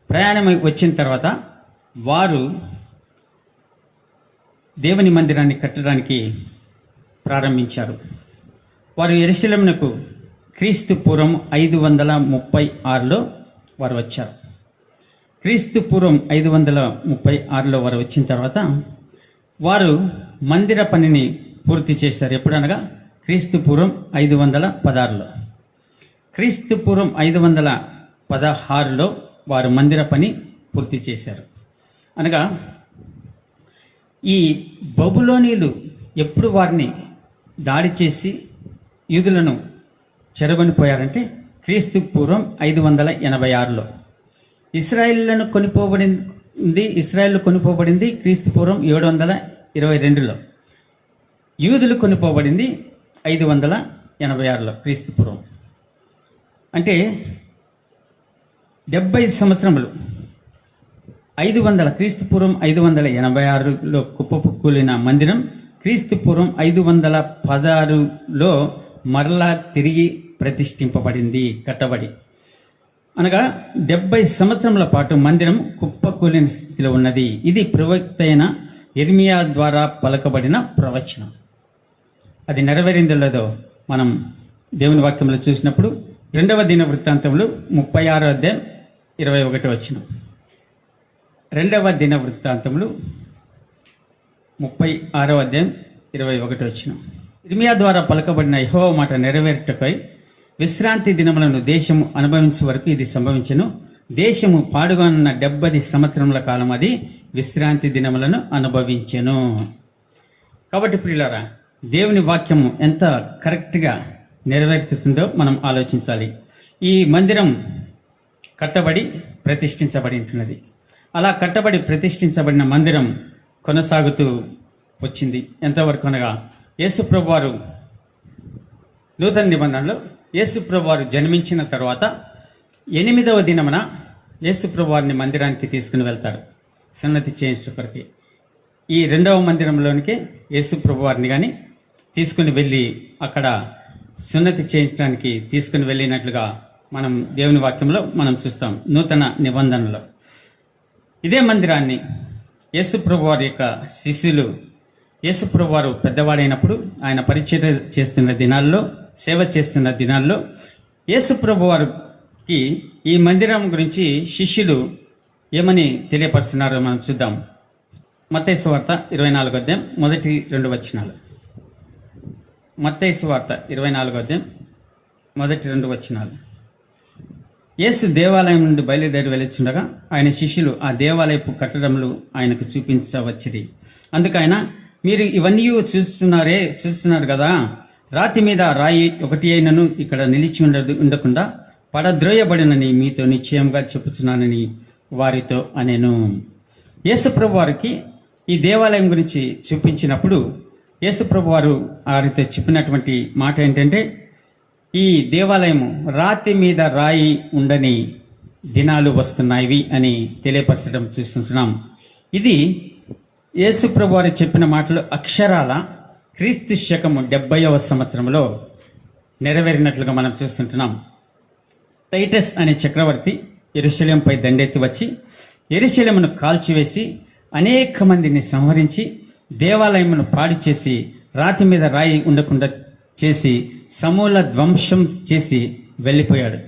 ప్రయాణమై వచ్చిన తర్వాత వారు దేవుని మందిరాన్ని కట్టడానికి ప్రారంభించారు. వారు యెరూషలేమునకు క్రీస్తు పూర్వం 536లో వారు వచ్చారు. క్రీస్తు పూర్వం 536లో వారు వచ్చిన తర్వాత వారు మందిర పనిని పూర్తి చేశారు. ఎప్పుడనగా క్రీస్తు పూర్వం 516లో. క్రీస్తు పూర్వం 516లో వారు మందిర పని పూర్తి చేశారు. అనగా ఈ బబులోనీలు ఎప్పుడు వారిని దాడి చేసి యూదులను చెరగొనిపోయారంటే క్రీస్తు పూర్వం 586లో. ఇశ్రాయేలులను కొనిపోబడింది క్రీస్తు పూర్వం 722లో. యూదులు కొనిపోబడింది 586లో క్రీస్తు పూర్వం. అంటే 70 సంవత్సరములు. 500 క్రీస్తు పూర్వం 586లో కుప్పకూలిన మందిరం క్రీస్తు పూర్వం 516లో మరలా తిరిగి ప్రతిష్ఠింపబడింది, కట్టబడి. అనగా 70 సంవత్సరముల పాటు మందిరం కుప్పకూలిన స్థితిలో ఉన్నది. ఇది ప్రవక్త అయిన యిర్మీయా ద్వారా పలకబడిన ప్రవచనం. అది నెరవేరిందో లేదో మనం దేవుని వాక్యంలో చూసినప్పుడు 2వ దిన వృత్తాంతములు 36వ అధ్యాయం 21వ వచనం. 2వ దిన వృత్తాంతములు 36వ అధ్యాయం 21వ వచనం. యిర్మీయా ద్వారా పలకబడిన యెహోవా మాట నెరవేరుటకై విశ్రాంతి దినములను దేశము అనుభవించే వరకు ఇది సంభవించెను. దేశము పాడుగానున్న 70 సంవత్సరముల కాలం అది విశ్రాంతి దినములను అనుభవించెను. కాబట్టి ప్రియులారా, దేవుని వాక్యము ఎంత కరెక్ట్గా నెరవేరుతుందో మనం ఆలోచించాలి. ఈ మందిరం కట్టబడి ప్రతిష్ఠించబడి ఉంటున్నది. అలా కట్టబడి ప్రతిష్ఠించబడిన మందిరం కొనసాగుతూ వచ్చింది. ఎంతవరకు అనగా యేసుప్రభు వారు నూతన నిబంధనలో యేసుప్రభు వారు జన్మించిన తర్వాత 8వ దినమున యేసుప్రభు వారిని మందిరానికి తీసుకుని వెళ్తారు సున్నతి చేయించుకొరికి. ఈ 2వ మందిరంలోనికి యేసుప్రభు వారిని కానీ తీసుకుని వెళ్ళి అక్కడ సున్నతి చేయించడానికి తీసుకుని వెళ్ళినట్లుగా మనం దేవుని వాక్యంలో మనం చూస్తాం. నూతన నిబంధనలో ఇదే మందిరాన్ని యేసుప్రభు వారి యొక్క శిష్యులు, యేసుప్రభు వారు పెద్దవాడైనప్పుడు ఆయన పరిచర్య చేస్తున్న దినాల్లో సేవ చేస్తున్న దినాల్లో యేసుప్రభు వారికి ఈ మందిరం గురించి శిష్యులు ఏమని తెలియపరుస్తున్నారో మనం చూద్దాం. మత్తయి సువార్త 24వ అధ్యాయం మొదటి 2 వచనాలు. మత్తయి సువార్త 24వ అధ్యాయం మొదటి 2 వచనాలు. యేసు దేవాలయం నుండి బయలుదేరి వెళుచుండగా ఆయన శిష్యులు ఆ దేవాలయపు కట్టడములు ఆయనకు చూపించవచ్చిరి. అందుకు ఆయన, మీరు ఇవన్నీ చూస్తున్నారు కదా, రాతి మీద రాయి ఒకటి అయినను ఇక్కడ నిలిచి ఉండకుండా పడద్రోయబడినని మీతో నిశ్చయంగా చెప్పుచున్నానని వారితో అనేను. యేసుప్రభు వారికి ఈ దేవాలయం గురించి చూపించినప్పుడు యేసుప్రభు వారు వారితో చెప్పినటువంటి మాట ఏంటంటే, ఈ దేవాలయము రాతి మీద రాయి ఉండని దినాలు వస్తున్నాయి అని తెలియపరచడం చూస్తుంటున్నాం. ఇది యేసుప్రభు వారు చెప్పిన మాటలు అక్షరాల క్రీస్తు శకము 70వ సంవత్సరంలో నెరవేరినట్లుగా మనం చూస్తుంటున్నాం. టైటస్ అనే చక్రవర్తి యెరూషలేముపై దండెత్తి వచ్చి యెరూషలేమును కాల్చివేసి అనేక మందిని సంహరించి దేవాలయమును పాడు చేసి రాతి మీద రాయి ఉండకుండా చేసి సమూల ధ్వంసం చేసి వెళ్ళిపోయాడు.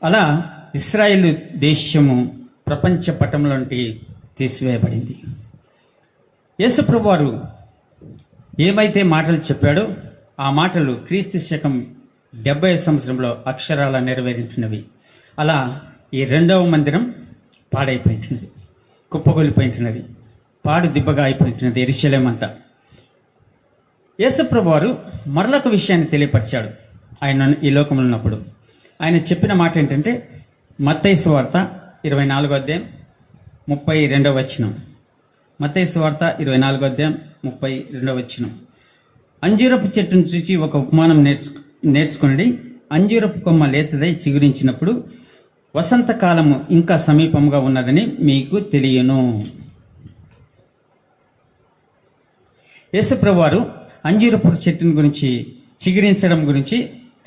అలా ఇశ్రాయేలు దేశము ప్రపంచ పటంలోంటి తీసివేయబడింది. యేసుప్రభు వారు ఏమైతే మాటలు చెప్పాడో ఆ మాటలు క్రీస్తు శకం 70వ సంవత్సరంలో అక్షరాల నెరవేరించినవి. అలా ఈ 2వ మందిరం పాడైపోయింటున్నది, కుప్పగొలిపోయింటున్నది, పాడు దిబ్బగా అయిపోయింటున్నది యెరూషలేము అంతా. యేసుప్రభు వారు మరొక విషయాన్ని తెలియపరిచాడు. ఆయన ఈ లోకంలో ఉన్నప్పుడు ఆయన చెప్పిన మాట ఏంటంటే, మత్తయి సువార్త 24వ అధ్యాయం 32వ వచనం. మత్తయి సువార్త 24వ అధ్యాయం 32వ వచనం. అంజూరపు చెట్టును చూచి ఒక ఉపమానం నేర్చుకుని, అంజూరపు కొమ్మ లేతదై చిగురించినప్పుడు వసంతకాలము ఇంకా సమీపంగా ఉన్నదని మీకు తెలియను. యేసుప్రభు వారు అంజూరపు చెట్టును గురించి, చిగురించడం గురించి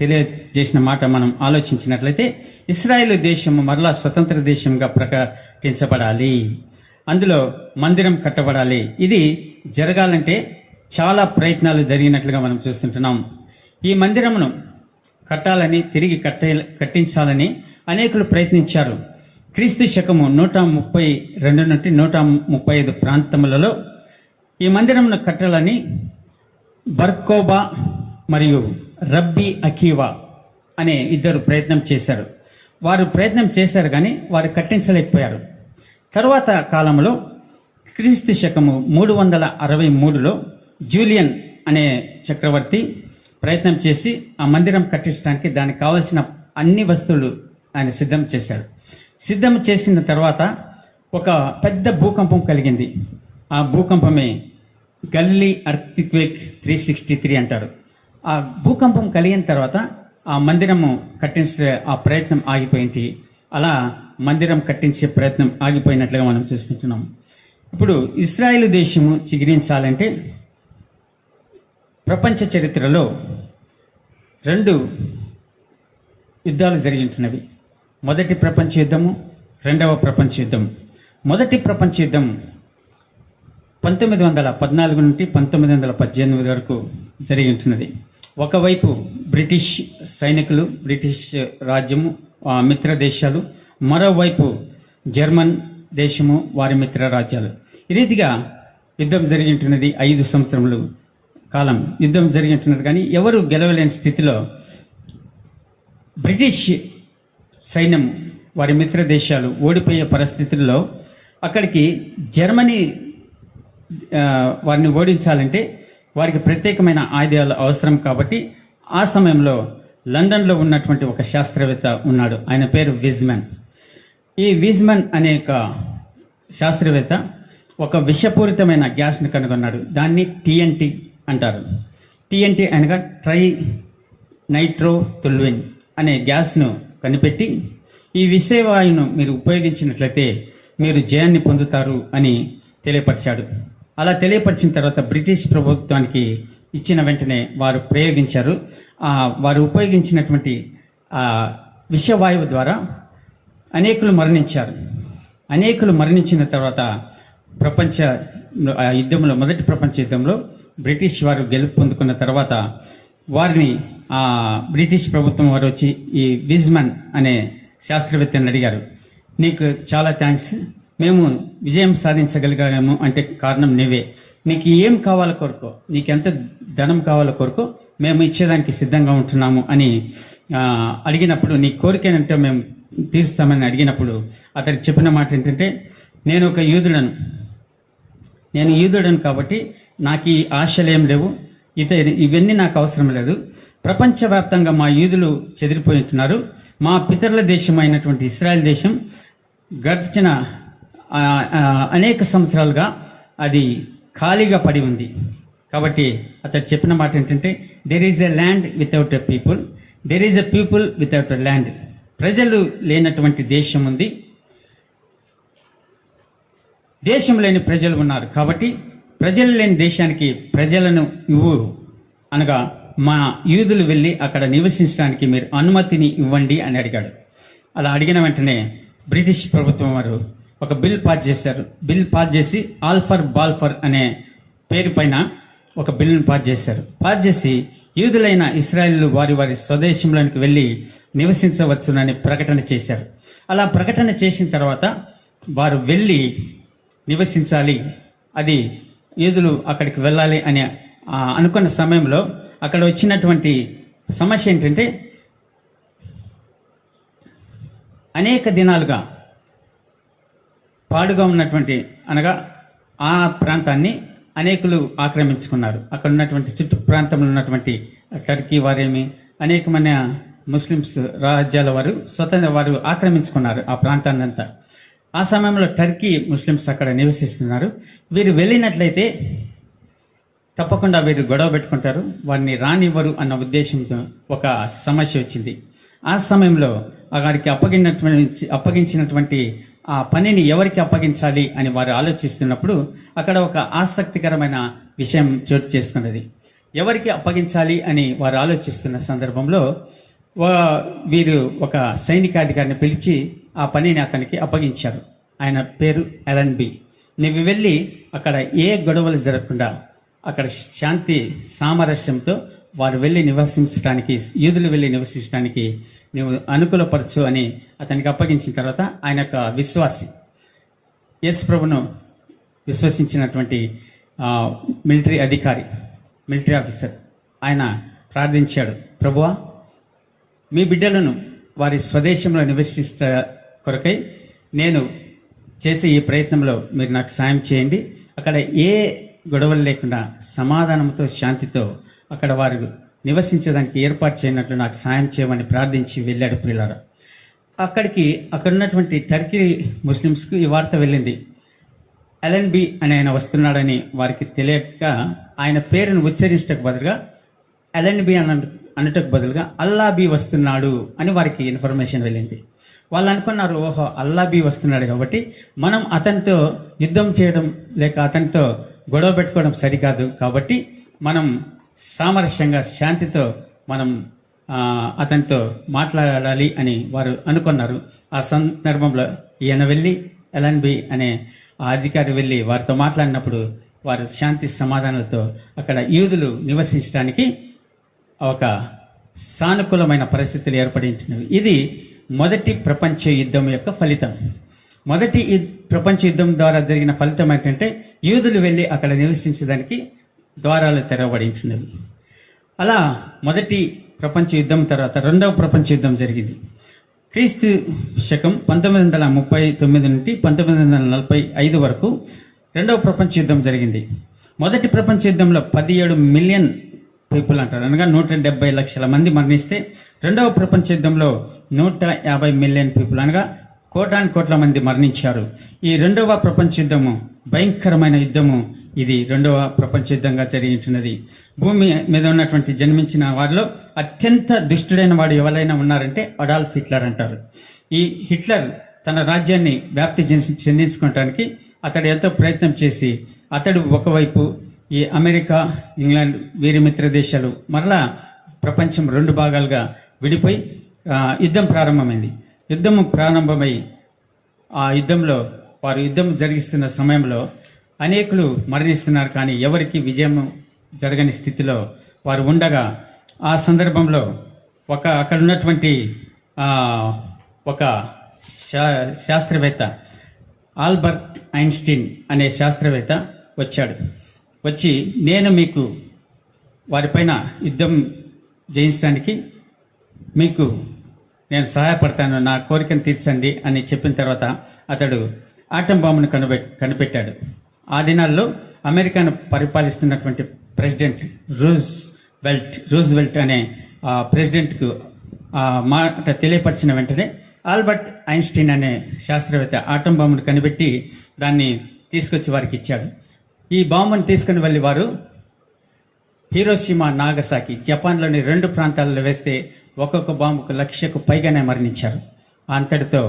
తెలియజేసిన మాట మనం ఆలోచించినట్లయితే, ఇశ్రాయేలు దేశము మరలా స్వతంత్ర దేశంగా ప్రకటించబడాలి, అందులో మందిరం కట్టబడాలి. ఇది జరగాలంటే చాలా ప్రయత్నాలు జరిగినట్లుగా మనం చూస్తుంటున్నాం. ఈ మందిరమును కట్టాలని, తిరిగి కట్టించాలని అనేకులు ప్రయత్నించారు. క్రీస్తు శకము 132 నుండి 135 ప్రాంతములలో ఈ మందిరమును కట్టాలని బర్కోబా మరియు రబ్బీ అకీవా అనే ఇద్దరు ప్రయత్నం చేశారు. వారు ప్రయత్నం చేశారు కానీ వారు కట్టించలేకపోయారు. తరువాత కాలంలో క్రీస్తు శకము 363లో జూలియన్ అనే చక్రవర్తి ప్రయత్నం చేసి ఆ మందిరం కట్టించడానికి దానికి కావలసిన అన్ని వస్తువులు ఆయన సిద్ధం చేశాడు. సిద్ధం చేసిన తర్వాత ఒక పెద్ద భూకంపం కలిగింది. ఆ భూకంపమే గల్లీ అర్త్క్వేక్ 363 అంటారు. ఆ భూకంపం కలిగిన తర్వాత ఆ మందిరము కట్టించే ఆ ప్రయత్నం ఆగిపోయింది. అలా మందిరం కట్టించే ప్రయత్నం ఆగిపోయినట్లుగా మనం చూస్తుంటున్నాం. ఇప్పుడు ఇశ్రాయేలు దేశము చిగురించాలంటే ప్రపంచ చరిత్రలో 2 యుద్ధాలు జరిగి ఉంటున్నవి. మొదటి ప్రపంచ యుద్ధము, 2వ ప్రపంచ యుద్ధం. మొదటి ప్రపంచ యుద్ధం 1914 నుండి 1918 వరకు జరిగి ఉంటున్నది. ఒకవైపు బ్రిటిష్ సైనికులు, బ్రిటిష్ రాజ్యము, మిత్ర దేశాలు, మరోవైపు జర్మన్ దేశము, వారి మిత్ర రాజ్యాలు. ఈ రీతిగా యుద్ధం జరిగి ఉంటున్నది. 5 సంవత్సరములు కాలం యుద్ధం జరిగి ఉంటున్నది. కానీ ఎవరు గెలవలేని స్థితిలో బ్రిటిష్ సైన్యం, వారి మిత్ర దేశాలు ఓడిపోయే పరిస్థితుల్లో అక్కడికి జర్మనీ వారిని ఓడించాలంటే వారికి ప్రత్యేకమైన ఆయుధాలు అవసరం. కాబట్టి ఆ సమయంలో లండన్లో ఉన్నటువంటి ఒక శాస్త్రవేత్త ఉన్నాడు. ఆయన పేరు విజ్మన్. ఈ విజ్మన్ అనే ఒక శాస్త్రవేత్త ఒక విషపూరితమైన గ్యాస్ని కనుగొన్నాడు. దాన్ని TNT అంటారు. TNT అనగా ట్రై నైట్రోటొల్యూన్ అనే గ్యాస్ను కనిపెట్టి, ఈ విషవాయువును మీరు ఉపయోగించినట్లయితే మీరు జయాన్ని పొందుతారు అని తెలియపరిచాడు. అలా తెలియపరిచిన తర్వాత బ్రిటిష్ ప్రభుత్వానికి ఇచ్చిన వెంటనే వారు ప్రయోగించారు. వారు ఉపయోగించినటువంటి విషవాయువు ద్వారా అనేకులు మరణించారు. అనేకులు మరణించిన తర్వాత ప్రపంచ యుద్ధంలో, మొదటి ప్రపంచ యుద్ధంలో బ్రిటిష్ వారు గెలుపు పొందుకున్న తర్వాత వారిని బ్రిటిష్ ప్రభుత్వం వారు వచ్చి ఈ విజ్మన్ అనే శాస్త్రవేత్తని అడిగారు, నీకు చాలా థ్యాంక్స్, మేము విజయం సాధించగలిగాము అంటే కారణం నీవే, నీకు ఏం కావాలో కోరుకో, నీకెంత ధనం కావాలో కోరుకో, మేము ఇచ్చేదానికి సిద్ధంగా ఉంటున్నాము అని అడిగినప్పుడు, నీ కోరికేనంటే మేము తీరుస్తామని అడిగినప్పుడు అతడు చెప్పిన మాట ఏంటంటే, నేను ఒక యూదుడను, నేను యూదుడను కాబట్టి నాకు ఈ ఆశలు ఏం లేవు, ఇవన్నీ నాకు అవసరం లేదు. ప్రపంచవ్యాప్తంగా మా యూదులు చెదిరిపోయింటున్నారు. మా పితరుల దేశం అయినటువంటి ఇస్రాయల్ దేశం గడిచిన అనేక సంవత్సరాలుగా అది ఖాళీగా పడి ఉంది. కాబట్టి అతడు చెప్పిన మాట ఏంటంటే, there is a land without a people, there is a people without a land. ప్రజలు లేనటువంటి దేశం ఉంది, దేశం లేని ప్రజలు ఉన్నారు. కాబట్టి ప్రజలు లేని దేశానికి ప్రజలను ఇవ్వు అనగా మా యూదులు వెళ్ళి అక్కడ నివసించడానికి మీరు అనుమతిని ఇవ్వండి అని అడిగాడు. అలా అడిగిన వెంటనే బ్రిటిష్ ప్రభుత్వం వారు ఒక బిల్ పాస్ చేశారు. బిల్ పాస్ చేసి ఆల్ఫర్ బాల్ఫర్ అనే పేరు పైన ఒక బిల్లును పాస్ చేశారు. పాస్ చేసి యూదులైన ఇస్రాయేలు వారి వారి స్వదేశంలోనికి వెళ్ళి నివసించవచ్చునని ప్రకటన చేశారు. అలా ప్రకటన చేసిన తర్వాత వారు వెళ్ళి నివసించాలి, అది యూదులు అక్కడికి వెళ్ళాలి అని అనుకున్న సమయంలో అక్కడ వచ్చినటువంటి సమస్య ఏంటంటే, అనేక దినాలుగా పాడుగా ఉన్నటువంటి అనగా ఆ ప్రాంతాన్ని అనేకులు ఆక్రమించుకున్నారు. అక్కడ ఉన్నటువంటి చుట్టూ ప్రాంతంలో ఉన్నటువంటి టర్కీ వారేమి అనేకమైన ముస్లిమ్స్ రాజ్యాల వారు స్వతంత్ర వారు ఆక్రమించుకున్నారు ఆ ప్రాంతాన్ని అంతా. ఆ సమయంలో టర్కీ ముస్లిమ్స్ అక్కడ నివసిస్తున్నారు. వీరు వెళ్ళినట్లయితే తప్పకుండా వీరు గొడవ పెట్టుకుంటారు, వారిని రానివ్వరు అన్న ఉద్దేశంతో ఒక సమస్య వచ్చింది. ఆ సమయంలో వారికి అప్పగించినటువంటి ఆ పనిని ఎవరికి అప్పగించాలి అని వారు ఆలోచిస్తున్నప్పుడు అక్కడ ఒక ఆసక్తికరమైన విషయం చోటు చేసుకున్నది. ఎవరికి అప్పగించాలి అని వారు ఆలోచిస్తున్న సందర్భంలో వీరు ఒక సైనికాధికారిని పిలిచి ఆ పనిని అతనికి అప్పగించారు. ఆయన పేరు ఎలన్ బి. నువ్వు వెళ్ళి అక్కడ ఏ గొడవలు జరగకుండా అక్కడ శాంతి సామరస్యంతో వారు వెళ్ళి నివసించడానికి, యూదులు వెళ్ళి నివసించడానికి నువ్వు అనుకూలపరచు అని అతనికి అప్పగించిన తర్వాత ఆయన యొక్క విశ్వాసి, యేసు ప్రభును విశ్వసించినటువంటి మిలిటరీ అధికారి, మిలిటరీ ఆఫీసర్, ఆయన ప్రార్థించాడు, ప్రభువా మీ బిడ్డలను వారి స్వదేశంలో నివసించ కొరకై నేను చేసే ఈ ప్రయత్నంలో మీరు నాకు సాయం చేయండి, అక్కడ ఏ గొడవలు లేకుండా సమాధానంతో శాంతితో అక్కడ వారు నివసించడానికి ఏర్పాటు చేయనట్లు నాకు సాయం చేయమని ప్రార్థించి వెళ్ళాడు. ప్రియులారా, అక్కడ ఉన్నటువంటి టర్కీ ముస్లిమ్స్కు ఈ వార్త వెళ్ళింది. ఎలన్ బి అని ఆయన వస్తున్నాడని వారికి తెలియక ఆయన పేరును ఉచ్చరించటకు బదులుగా ఎలన్ బి అనటకు బదులుగా అల్లా బి వస్తున్నాడు అని వారికి ఇన్ఫర్మేషన్ వెళ్ళింది. వాళ్ళు అనుకున్నారు, ఓహో అల్లా బి వస్తున్నాడు కాబట్టి మనం అతనితో యుద్ధం చేయడం లేక అతనితో గొడవ పెట్టుకోవడం సరికాదు, కాబట్టి మనం సామరస్యంగా శాంతితో మనం అతనితో మాట్లాడాలి అని వారు అనుకున్నారు. ఆ సందర్భంలో ఈయన వెళ్ళి ఎలన్ బి అనే ఆ అధికారి వెళ్ళి వారితో మాట్లాడినప్పుడు వారు శాంతి సమాధానాలతో అక్కడ యూదులు నివసించడానికి ఒక సానుకూలమైన పరిస్థితులు ఏర్పడించినవి. ఇది మొదటి ప్రపంచ యుద్ధం యొక్క ఫలితం. మొదటి ప్రపంచ యుద్ధం ద్వారా జరిగిన ఫలితం ఏంటంటే యూదులు వెళ్ళి అక్కడ నివసించడానికి ద్వారాలు తెరవబడించినవి. అలా మొదటి ప్రపంచ యుద్ధం తర్వాత రెండవ ప్రపంచ యుద్ధం జరిగింది. క్రీస్తు శకం 1939 నుండి 1945 వరకు రెండవ ప్రపంచ యుద్ధం జరిగింది. మొదటి ప్రపంచ యుద్ధంలో 17 మిలియన్ పీపుల్ అంటారు, అనగా 170 లక్షల మంది మరణిస్తే రెండవ ప్రపంచ యుద్ధంలో 150 మిలియన్ పీపుల్ అనగా కోట్ల మంది మరణించారు. ఈ రెండవ ప్రపంచ యుద్ధము భయంకరమైన యుద్ధము. ఇది రెండవ ప్రపంచ యుద్ధంగా జరిగినది. భూమి మీద ఉన్నటువంటి జన్మించిన వారిలో అత్యంత దుష్టుడైన వాడు ఎవరైనా ఉన్నారంటే అడాల్ఫ్ హిట్లర్ అంటారు. ఈ హిట్లర్ తన రాజ్యాన్ని వ్యాప్తి చెందించుకోవడానికి అతడు ఎంతో ప్రయత్నం చేసి అతడు ఒకవైపు ఈ అమెరికా, ఇంగ్లాండ్ వీరి మిత్ర దేశాలు మరలా ప్రపంచం 2 భాగాలుగా విడిపోయి యుద్ధం ప్రారంభమైంది. యుద్ధము ప్రారంభమై ఆ యుద్ధంలో వారు యుద్ధం జరిగిస్తున్న సమయంలో అనేకులు మరణిస్తున్నారు, కానీ ఎవరికి విజయం జరగని స్థితిలో వారు ఉండగా ఆ సందర్భంలో అక్కడ ఉన్నటువంటి ఆ, ఒక శాస్త్రవేత్త ఆల్బర్ట్ ఐన్స్టీన్ అనే శాస్త్రవేత్త వచ్చి నేను మీకు వారిపైన యుద్ధం జయించడానికి మీకు నేను సహాయపడతాను, నా కోరికను తీర్చండి అని చెప్పిన తర్వాత అతడు ఆటం బాంబును కనిపెట్టాడు. ఆ దినాల్లో అమెరికాను పరిపాలిస్తున్నటువంటి ప్రెసిడెంట్ రూజ్వెల్ట్ అనే ప్రెసిడెంట్కు ఆ మాట తెలియపరిచిన వెంటనే ఆల్బర్ట్ ఐన్స్టీన్ అనే శాస్త్రవేత్త ఆటం బాంబును కనిపెట్టి దాన్ని తీసుకొచ్చి వారికి ఇచ్చాడు. ఈ బాంబును తీసుకుని వెళ్ళి వారు హీరోషిమా, నాగసాకి జపాన్లోని 2 ప్రాంతాలలో వేస్తే ఒక్కొక్క బాంబుకు 1,00,000కు పైగానే మరణించారు. అంతటితో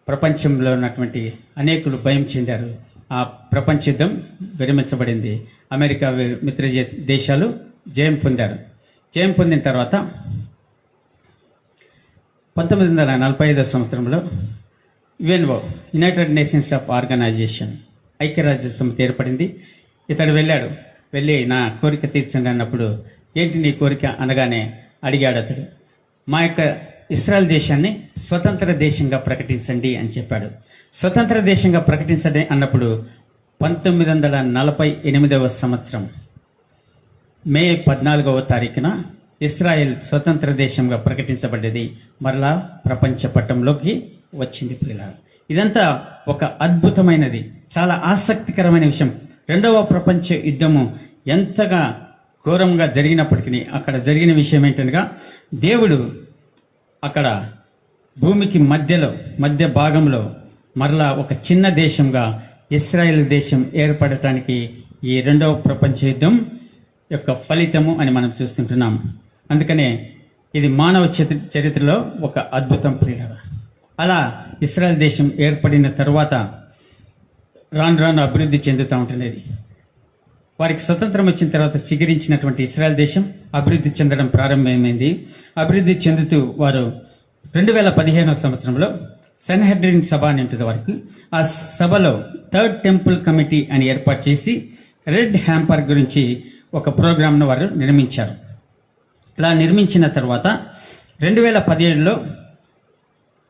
ప్రపంచంలో ఉన్నటువంటి అనేకులు భయం చెందారు. ఆ ప్రపంచ యుద్ధం విరమించబడింది. అమెరికా మిత్ర దేశాలు జయం పొందారు. జయం పొందిన తర్వాత 1945 సంవత్సరంలో UNO, United Nations of organisation, ఐక్యరాజ్య సమితి ఏర్పడింది. ఇతడు వెళ్ళి నా కోరిక తీర్చండి అన్నప్పుడు, ఏంటి నీ కోరిక అనగానే అడిగాడు అతడు, మా యొక్క ఇస్రాయల్ దేశాన్ని స్వతంత్ర దేశంగా ప్రకటించండి అని చెప్పాడు. స్వతంత్ర దేశంగా ప్రకటించండి అన్నప్పుడు 1948 సంవత్సరం మే 14వ తారీఖున ఇస్రాయెల్ స్వతంత్ర దేశంగా ప్రకటించబడ్డది. మరలా ప్రపంచ పటంలోకి వచ్చింది. పిల్లలు, ఇదంతా ఒక అద్భుతమైనది, చాలా ఆసక్తికరమైన విషయం. 2వ ప్రపంచ యుద్ధము ఎంతగా ఘోరంగా జరిగినప్పటికీ అక్కడ జరిగిన విషయం ఏంటనగా, దేవుడు అక్కడ భూమికి మధ్య భాగంలో మరలా ఒక చిన్న దేశంగా ఇస్రాయేల్ దేశం ఏర్పడటానికి ఈ 2వ ప్రపంచ యుద్ధం యొక్క ఫలితము అని మనం చూస్తుంటున్నాం. అందుకనే ఇది మానవ చరిత్రలో ఒక అద్భుతం. ప్రియులారా, అలా ఇస్రాయేల్ దేశం ఏర్పడిన తర్వాత రాను అభివృద్ధి చెందుతూ ఉంటున్నది. వారికి స్వతంత్రం వచ్చిన తర్వాత చిగురించినటువంటి ఇస్రాయేల్ దేశం అభివృద్ధి చెందడం ప్రారంభమైంది. అభివృద్ధి చెందుతూ వారు 2015 సంవత్సరంలో సన్హెడ్రిన్ సభ అని ఉంటుంది వారికి. ఆ సభలో 3rd టెంపుల్ కమిటీ అని ఏర్పాటు చేసి రెడ్ హ్యాంపర్ గురించి ఒక ప్రోగ్రాంను వారు నిర్మించారు. ఇలా నిర్మించిన తర్వాత 2017లో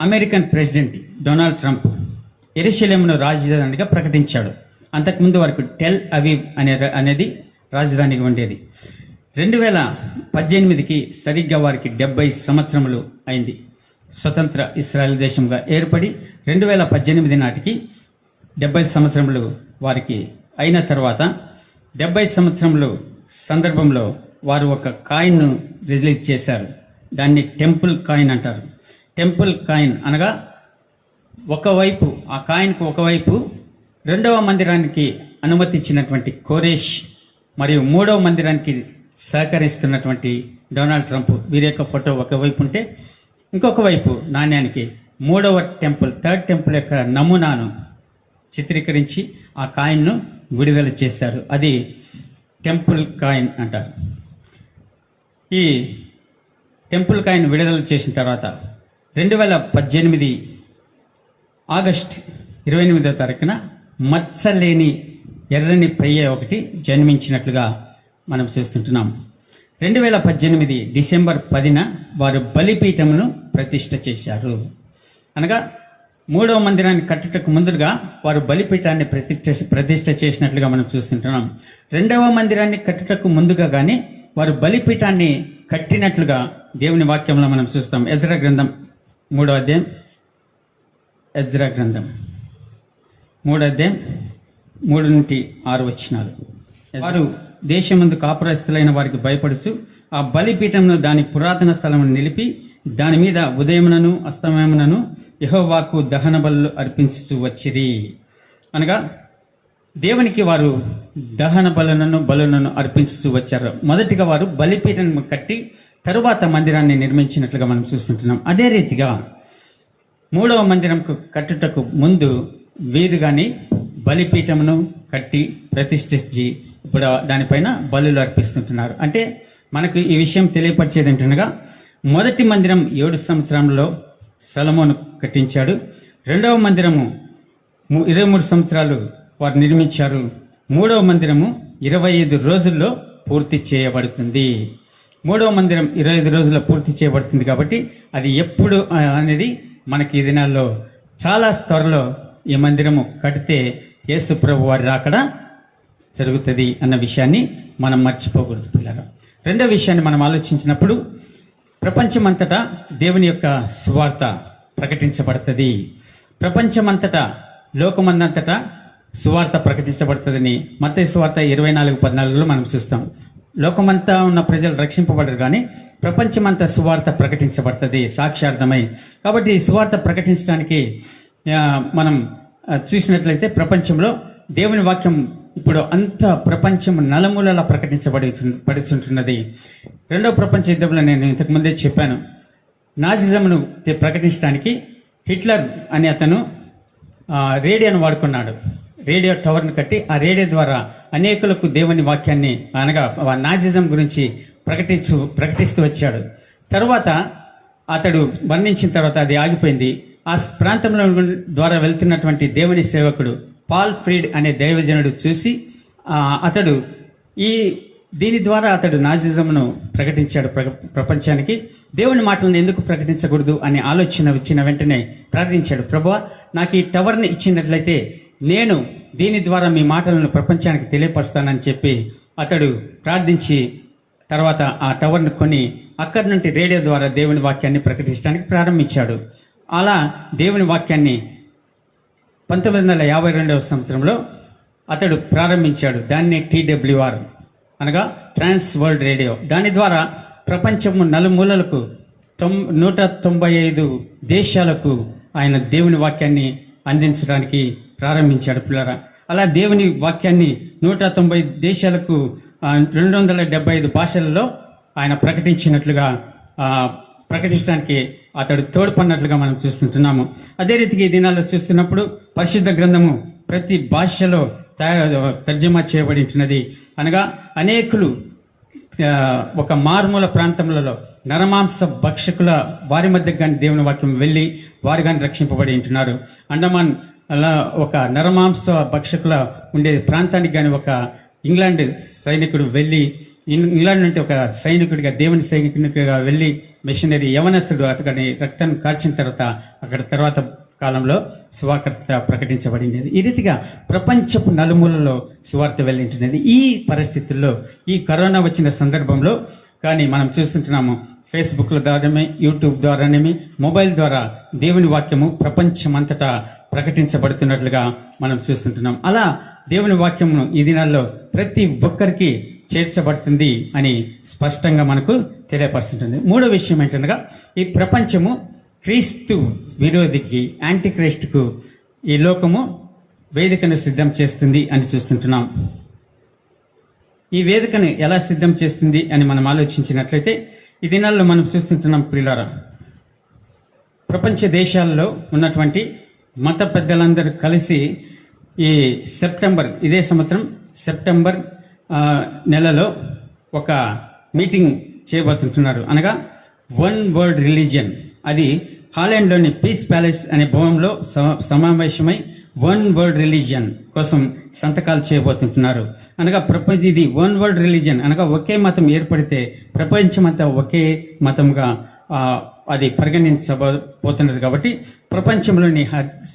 అమెరికన్ ప్రెసిడెంట్ డొనాల్డ్ ట్రంప్ యెరూషలేమును రాజధానిగా ప్రకటించాడు. అంతకుముందు వరకు టెల్ అవీవ్ అనేది రాజధానిగా ఉండేది. 2018కి సరిగ్గా వారికి 70 సంవత్సరములు అయింది. స్వతంత్ర ఇస్రాయల్ దేశంగా ఏర్పడి 2018 నాటికి 70 సంవత్సరములు వారికి అయిన తర్వాత 70 సంవత్సరములు సందర్భంలో వారు ఒక కాయిన్ను రిలీజ్ చేశారు. దాన్ని టెంపుల్ కాయిన్ అంటారు. టెంపుల్ కాయిన్ అనగా ఒకవైపు ఆ కాయిన్కు ఒకవైపు 2వ మందిరానికి అనుమతి ఇచ్చినటువంటి కోరేష్ మరియు 3వ మందిరానికి సహకరిస్తున్నటువంటి డొనాల్డ్ ట్రంప్ వీరి యొక్క ఫోటో ఒకవైపు ఉంటే, ఇంకొక వైపు నాణ్యానికి 3వ టెంపుల్ 3rd టెంపుల్ యొక్క నమూనాను చిత్రీకరించి ఆ కాయిన్ను విడుదల చేశారు. అది టెంపుల్ కాయిన్ అంటారు. ఈ టెంపుల్ కాయిన్ విడుదల చేసిన తర్వాత 2018 ఆగస్ట్ 28వ తారీఖున మచ్చలేని ఎర్రని పెయ్య ఒకటి జన్మించినట్లుగా మనం చూస్తుంటున్నాం. 2018 డిసెంబర్ 10న వారు బలిపీఠమును ప్రతిష్ఠ చేశారు. అనగా 3వ మందిరాన్ని కట్టుటకు ముందుగా వారు బలిపీఠాన్ని ప్రతిష్ఠ చేసినట్లుగా మనం చూస్తుంటున్నాం. 2వ మందిరాన్ని కట్టుటకు ముందుగా కానీ వారు బలిపీఠాన్ని కట్టినట్లుగా దేవుని వాక్యంలో మనం చూస్తాం. ఎజ్రా గ్రంథం 3వ అధ్యాయం, ఎజ్రా గ్రంథం 3వ అధ్యాయం 3 నుండి 6 వచనాలు. వారు దేశమందు కాపురస్తులైన వారికి భయపడుచు ఆ బలిపీఠమును దాని పురాతన స్థలమును నిలిపి దాని మీద ఉదయమునను అస్తమయమునను యెహోవాకు దహన బలులు అర్పించుచు వచ్చిరి. అనగా దేవునికి వారు దహన బలులను అర్పించుచు వచ్చారు. మొదటిగా వారు బలిపీఠం కట్టి తరువాత మందిరాన్ని నిర్మించినట్లుగా మనం చూస్తుంటున్నాం. అదే రీతిగా 3వ మందిరంకు కట్టుటకు ముందు వీరు కానీ బలిపీఠమును కట్టి ప్రతిష్ఠించి ఇప్పుడు దానిపైన బలులు అర్పిస్తుంటున్నారు. అంటే మనకు ఈ విషయం తెలియపరిచేది ఏంటనగా, మొదటి మందిరం 7 సంవత్సరంలో సొలొమోను కట్టించాడు. 2వ మందిరము 23 సంవత్సరాలు వారు నిర్మించారు. 3వ మందిరము 25 రోజుల్లో పూర్తి చేయబడుతుంది. మూడవ మందిరం 25 రోజుల్లో పూర్తి చేయబడుతుంది. కాబట్టి అది ఎప్పుడు అనేది మనకి ఈ దినాల్లో చాలా త్వరలో ఈ మందిరము కడితే యేసు ప్రభు వారి రాకడ జరుగుతుంది అన్న విషయాన్ని మనం మర్చిపోకూడదు పిల్లలు. రెండో విషయాన్ని మనం ఆలోచించినప్పుడు ప్రపంచమంతటా దేవుని యొక్క సువార్త ప్రకటించబడుతుంది. ప్రపంచమంతటా లోకమందంతటా సువార్త ప్రకటించబడుతుందని మత్తయి సువార్త 24:14 మనం చూస్తాం. లోకమంతా ఉన్న ప్రజలు రక్షింపబడరు, కానీ ప్రపంచమంతా సువార్త ప్రకటించబడుతుంది సాక్ష్యార్థమై. కాబట్టి ఈ సువార్త ప్రకటించడానికి మనం చూసినట్లయితే ప్రపంచంలో దేవుని వాక్యం ఇప్పుడు అంత ప్రపంచం నలుమూలలా పడుచుంటున్నది. రెండవ ప్రపంచ యుద్ధంలో నేను ఇంతకు ముందే చెప్పాను, నాజిజంను ప్రకటించడానికి హిట్లర్ అనే అతను రేడియోను వాడుకున్నాడు. రేడియో టవర్ను కట్టి ఆ రేడియో ద్వారా అనేకులకు దేవుని వాక్యాన్ని అనగా నాజిజం గురించి ప్రకటిస్తూ వచ్చాడు. తర్వాత అతడు మరణించిన తర్వాత అది ఆగిపోయింది. ఆ ప్రాంతంలో ద్వారా వెళ్తున్నటువంటి దేవుని సేవకుడు పాల్ ఫ్రీడ్ అనే దైవజనుడు చూసి అతడు దీని ద్వారా అతడు నాజిజంను ప్రకటించాడు ప్రపంచానికి. దేవుని మాటలను ఎందుకు ప్రకటించకూడదు అనే ఆలోచన వచ్చిన వెంటనే ప్రార్థించాడు, ప్రభువా నాకు ఈ టవర్ని ఇచ్చినట్లయితే నేను దీని ద్వారా మీ మాటలను ప్రపంచానికి తెలియపరుస్తానని చెప్పి అతడు ప్రార్థించి తర్వాత ఆ టవర్ను కొని అక్కడి నుండి రేడియో ద్వారా దేవుని వాక్యాన్ని ప్రకటించడానికి ప్రారంభించాడు. అలా దేవుని వాక్యాన్ని 1952వ సంవత్సరంలో అతడు ప్రారంభించాడు. దాన్ని TWR అనగా ట్రాన్స్ వరల్డ్ రేడియో. దాని ద్వారా ప్రపంచము నలుమూలలకు 195 దేశాలకు ఆయన దేవుని వాక్యాన్ని అందించడానికి ప్రారంభించాడు పిల్లరా. అలా దేవుని వాక్యాన్ని 190 దేశాలకు 275 భాషలలో ఆయన ప్రకటించడానికి అతడు తోడ్పడినట్లుగా మనం చూస్తుంటున్నాము. అదే రీతికి ఈ దినాల్లో చూస్తున్నప్పుడు పరిశుద్ధ గ్రంథము ప్రతి భాషలో తర్జమా చేయబడి ఉంటున్నది. అనగా అనేకులు ఒక మారుమూల ప్రాంతములలో నరమాంస భక్షకుల వారి మధ్య కానీ దేవుని వాక్యం వెళ్ళి వారు కానీ రక్షింపబడి ఉంటున్నారు. అండమాన్ అలా ఒక నరమాంస భక్షకుల ఉండే ప్రాంతానికి కానీ ఒక ఇంగ్లాండ్ సైనికుడు వెళ్ళి ఇంగ్లాండ్ నుండి ఒక సైనికుడిగా దేవుని సైనికుడిగా వెళ్ళి మిషనరీ యవనస్తుడు అతని రక్తాన్ని కార్చిన తర్వాత కాలంలో సువార్త ప్రకటించబడింది. ఈ రీతిగా ప్రపంచపు నలుమూలలో సువార్త వెళ్ళింటున్నది. ఈ పరిస్థితుల్లో ఈ కరోనా వచ్చిన సందర్భంలో కానీ మనం చూస్తుంటున్నాము, ఫేస్బుక్ల ద్వారానే, యూట్యూబ్ ద్వారానేమి, మొబైల్ ద్వారా దేవుని వాక్యము ప్రపంచమంతటా ప్రకటించబడుతున్నట్లుగా మనం చూస్తుంటున్నాం. అలా దేవుని వాక్యమును ఈ దినాల్లో ప్రతి ఒక్కరికి చేర్చబడుతుంది అని స్పష్టంగా మనకు తెలియపరుస్తుంటుంది. మూడో విషయం ఏంటనగా ఈ ప్రపంచము క్రీస్తు విరోధికి, యాంటీ క్రైస్ట్కు ఈ లోకము వేదికను సిద్ధం చేస్తుంది అని చూస్తుంటున్నాం. ఈ వేదికను ఎలా సిద్ధం చేస్తుంది అని మనం ఆలోచించినట్లయితే ఈ దినాల్లో మనం చూస్తుంటున్నాం ప్రియులారా, ప్రపంచ దేశాల్లో ఉన్నటువంటి మత పెద్దలందరూ కలిసి ఈ ఇదే సంవత్సరం సెప్టెంబర్ నెలలో ఒక మీటింగ్ చేయబోతుంటున్నారు. అనగా వన్ వరల్డ్ రిలీజియన్, అది హాలాండ్లోని పీస్ ప్యాలెస్ అనే భవనంలో సమావేశమై వన్ వరల్డ్ రిలీజియన్ కోసం సంతకాలు చేయబోతుంటున్నారు. అనగా ఇది వన్ వరల్డ్ రిలీజియన్ అనగా ఒకే మతం ఏర్పడితే ప్రపంచమంతా ఒకే మతంగా అది పరిగణించబోతున్నది. కాబట్టి ప్రపంచంలోని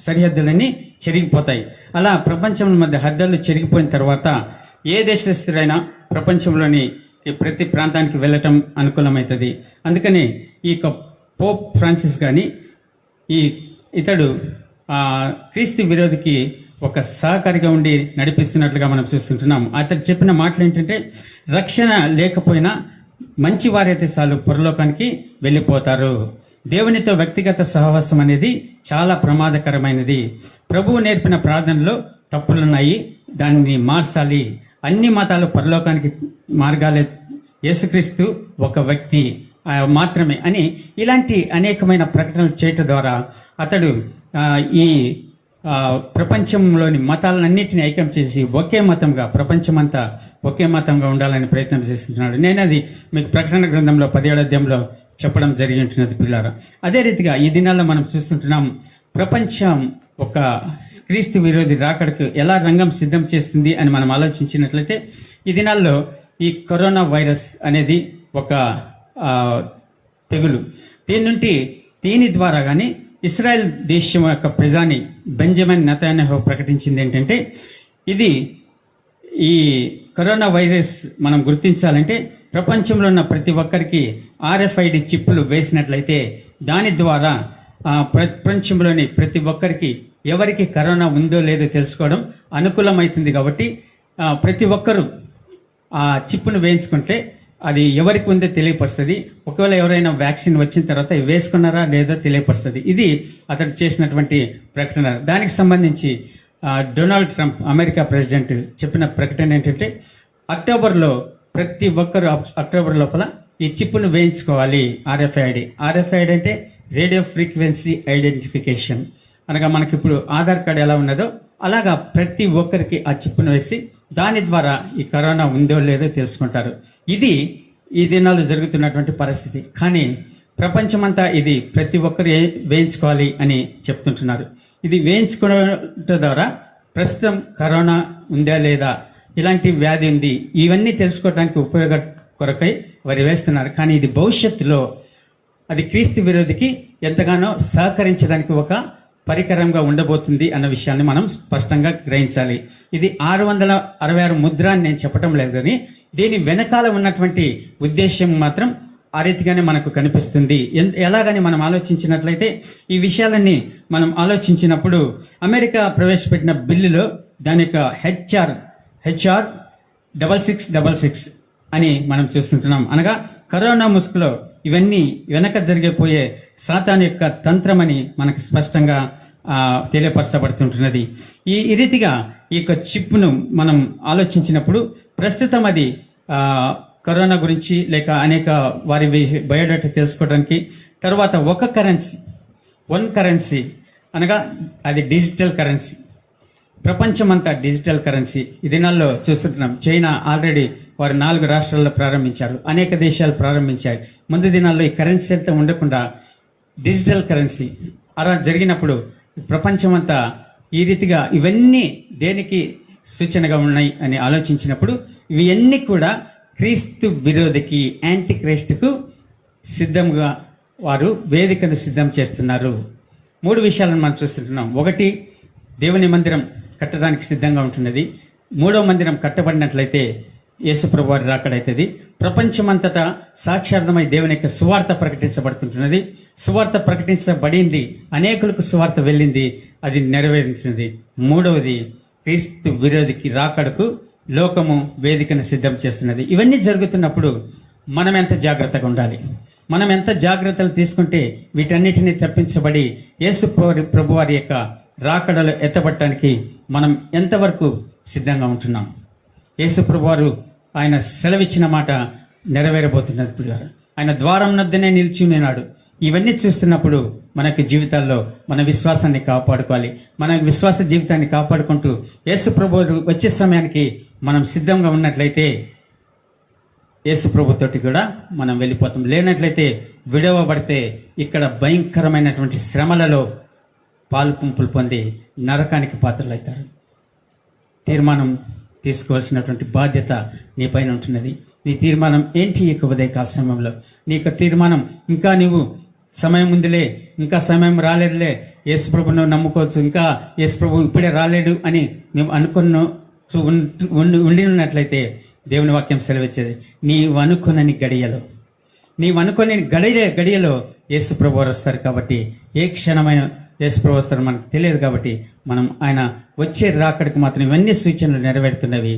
సరిహద్దులన్నీ చెరిగిపోతాయి. అలా ప్రపంచం మధ్య హద్దులు చెరిగిపోయిన తర్వాత ఏ దేశస్థుడైనా ప్రపంచంలోని ప్రతి ప్రాంతానికి వెళ్ళటం అనుకూలమవుతుంది. అందుకని ఈ పోప్ ఫ్రాన్సిస్ కానీ ఇతడు క్రీస్తు విరోధికి ఒక సహకారిగా ఉండి నడిపిస్తున్నట్లుగా మనం చూస్తుంటున్నాము. అతడు చెప్పిన మాటలు ఏంటంటే, రక్షణ లేకపోయినా మంచి వారైతే చాలు పరలోకానికి వెళ్ళిపోతారు. దేవునితో వ్యక్తిగత సహవాసం అనేది చాలా ప్రమాదకరమైనది. ప్రభువు నేర్పిన ప్రార్థనలో తప్పులున్నాయి, దాన్ని మార్చాలి. అన్ని మతాలు పరలోకానికి మార్గాలే, యేసుక్రీస్తు ఒక వ్యక్తి మాత్రమే అని ఇలాంటి అనేకమైన ప్రకటనలు చేయటం ద్వారా అతడు ఈ ప్రపంచంలోని మతాలన్నింటినీ ఐక్యం చేసి ఒకే మతంగా, ప్రపంచమంతా ఒకే మతంగా ఉండాలని ప్రయత్నం చేస్తున్నాడు. నేను అది మీకు ప్రకటన గ్రంథంలో 17వ అధ్యాయంలో చెప్పడం జరిగి ఉంటున్నది పిల్లారా. అదే రీతిగా ఈ దినాల్లో మనం చూస్తుంటున్నాం, ప్రపంచం ఒక క్రీస్తు విరోధి రాకడకు ఎలా రంగం సిద్ధం చేస్తుంది అని మనం ఆలోచించినట్లయితే ఈ దినాల్లో ఈ కరోనా వైరస్ అనేది ఒక ఆ, తెగులు. దీని ద్వారా కానీ ఇస్రాయెల్ దేశం యొక్క ప్రజాని బెంజమిన్ నెతన్యాహు ప్రకటించింది ఏంటంటే, ఇది ఈ కరోనా వైరస్ మనం గుర్తించాలంటే ప్రపంచంలో ఉన్న ప్రతి ఒక్కరికి RFID చిప్పులు వేసినట్లయితే దాని ద్వారా ప్రపంచంలోని ప్రతి ఒక్కరికి ఎవరికి కరోనా ఉందో లేదో తెలుసుకోవడం అనుకూలమవుతుంది. కాబట్టి ప్రతి ఒక్కరూ ఆ చిప్పును వేయించుకుంటే అది ఎవరికి ఉందో తెలియపరుస్తుంది. ఒకవేళ ఎవరైనా వ్యాక్సిన్ వచ్చిన తర్వాత వేసుకున్నారా లేదో తెలియపరుస్తుంది. ఇది అతడు చేసినటువంటి ప్రకటన. దానికి సంబంధించి డొనాల్డ్ ట్రంప్ అమెరికా ప్రెసిడెంట్ చెప్పిన ప్రకటన ఏంటంటే, అక్టోబర్లో ప్రతి ఒక్కరు అక్టోబర్ లోపల ఈ చిప్పును వేయించుకోవాలి. RFID అంటే రేడియో ఫ్రీక్వెన్సీ ఐడెంటిఫికేషన్, అనగా మనకి ఇప్పుడు ఆధార్ కార్డు ఎలా ఉన్నదో అలాగా ప్రతి ఒక్కరికి ఆ చిప్పును వేసి దాని ద్వారా ఈ కరోనా ఉందో లేదో తెలుసుకుంటారు. ఇది ఈ దినాలు జరుగుతున్నటువంటి పరిస్థితి. కానీ ప్రపంచమంతా ఇది ప్రతి ఒక్కరు వేయించుకోవాలి అని చెప్తుంటున్నారు. ఇది వేయించుకోవడం ద్వారా ప్రస్తుతం కరోనా ఉందా లేదా, ఇలాంటి వ్యాధి ఉంది, ఇవన్నీ తెలుసుకోవడానికి ఉపయోగ కొరకై వారు వేస్తున్నారు. కానీ ఇది భవిష్యత్తులో అది క్రీస్తు విరోధికి ఎంతగానో సహకరించడానికి ఒక పరికరంగా ఉండబోతుంది అన్న విషయాన్ని మనం స్పష్టంగా గ్రహించాలి. ఇది 666 ముద్ర అని నేను చెప్పటం లేదు, కానీ దీని వెనకాల ఉన్నటువంటి ఉద్దేశం మాత్రం ఆ రీతిగానే మనకు కనిపిస్తుంది. ఎలాగని మనం ఆలోచించినట్లయితే, ఈ విషయాలన్నీ మనం ఆలోచించినప్పుడు అమెరికా ప్రవేశపెట్టిన బిల్లులో దాని యొక్క HR 6666 అని మనం చూస్తుంటున్నాం. అనగా కరోనా ముసుగులో ఇవన్నీ వెనక జరిగిపోయే సాతాను యొక్క తంత్రమని మనకు స్పష్టంగా తెలియపరచబడుతుంటున్నది. ఈ రీతిగా ఈ యొక్క చిప్ను మనం ఆలోచించినప్పుడు ప్రస్తుతం అది కరోనా గురించి లేక అనేక వారి బయోడేటా తెలుసుకోవడానికి, తర్వాత వన్ కరెన్సీ అనగా అది డిజిటల్ కరెన్సీ, ప్రపంచమంతా డిజిటల్ కరెన్సీ. ఈ దినాల్లో చూస్తుంటున్నాం. చైనా ఆల్రెడీ వారు 4 రాష్ట్రాల్లో ప్రారంభించారు, అనేక దేశాలు ప్రారంభించాయి. ముందు దినాల్లో ఈ కరెన్సీ అంతా ఉండకుండా డిజిటల్ కరెన్సీ అలా జరిగినప్పుడు ప్రపంచమంతా ఈ రీతిగా ఇవన్నీ దేనికి సూచనగా ఉన్నాయి అని ఆలోచించినప్పుడు ఇవన్నీ కూడా క్రీస్తు విరోధికి, యాంటీ క్రైస్ట్కు సిద్ధంగా వారు వేదికను సిద్ధం చేస్తున్నారు. 3 విషయాలను మనం చూస్తుంటున్నాం. 1, దేవుని మందిరం కట్టడానికి సిద్ధంగా ఉంటున్నది. 3వ మందిరం కట్టబడినట్లయితే యేసుప్రభు వారి రాకడైతుంది. ప్రపంచమంతటా సాక్షార్థమై దేవుని యొక్క సువార్త ప్రకటించబడుతుంటున్నది. సువార్త ప్రకటించబడింది, అనేకులకు సువార్త వెళ్ళింది, అది నెరవేరించినది. 3వది, క్రీస్తు విరోధికి రాకడకు లోకము వేదికను సిద్ధం చేస్తున్నది. ఇవన్నీ జరుగుతున్నప్పుడు మనం ఎంత జాగ్రత్తగా ఉండాలి, మనం ఎంత జాగ్రత్తలు తీసుకుంటే వీటన్నిటిని తప్పించబడి యేసు ప్రభు వారి యొక్క రాకడలు ఎత్తబట్టడానికి మనం ఎంతవరకు సిద్ధంగా ఉంటున్నాం. యేసు ప్రభు వారు ఆయన సెలవిచ్చిన మాట నెరవేరబోతున్నది. ఆయన ద్వారం నద్దనే నిలిచి ఉన్నాడు. ఇవన్నీ చూస్తున్నప్పుడు మనకి జీవితాల్లో మన విశ్వాసాన్ని కాపాడుకోవాలి. మన విశ్వాస జీవితాన్ని కాపాడుకుంటూ యేసు ప్రభు వచ్చే సమయానికి మనం సిద్ధంగా ఉన్నట్లయితే యేసు ప్రభుతోటి కూడా మనం వెళ్ళిపోతాం. లేనట్లయితే విడవబడితే ఇక్కడ భయంకరమైనటువంటి శ్రమలలో పాలు పుంపులు పొంది నరకానికి పాత్రలవుతారు. తీర్మానం తీసుకోవాల్సినటువంటి బాధ్యత నీ పైన ఉంటున్నది. నీ తీర్మానం ఏంటి? ఈ ఉదయకాల సమయంలో నీ యొక్క తీర్మానం, ఇంకా నీవు సమయం ఉందిలే, ఇంకా సమయం రాలేదులే, యేసుప్రభును నమ్ముకోవచ్చు, ఇంకా యేసుప్రభు ఇప్పుడే రాలేడు అని నువ్వు ఉండి ఉన్నట్లయితే దేవుని వాక్యం సెలవిచ్చేది, నీవు అనుకునని గడియలో యేసుప్రభు వారు వస్తారు. కాబట్టి ఏ క్షణమైన యేసుప్రభు వస్తారు మనకు తెలియదు. కాబట్టి మనం ఆయన వచ్చే రాకడికి మాత్రం ఇవన్నీ సూచనలు నెరవేరుతున్నవి.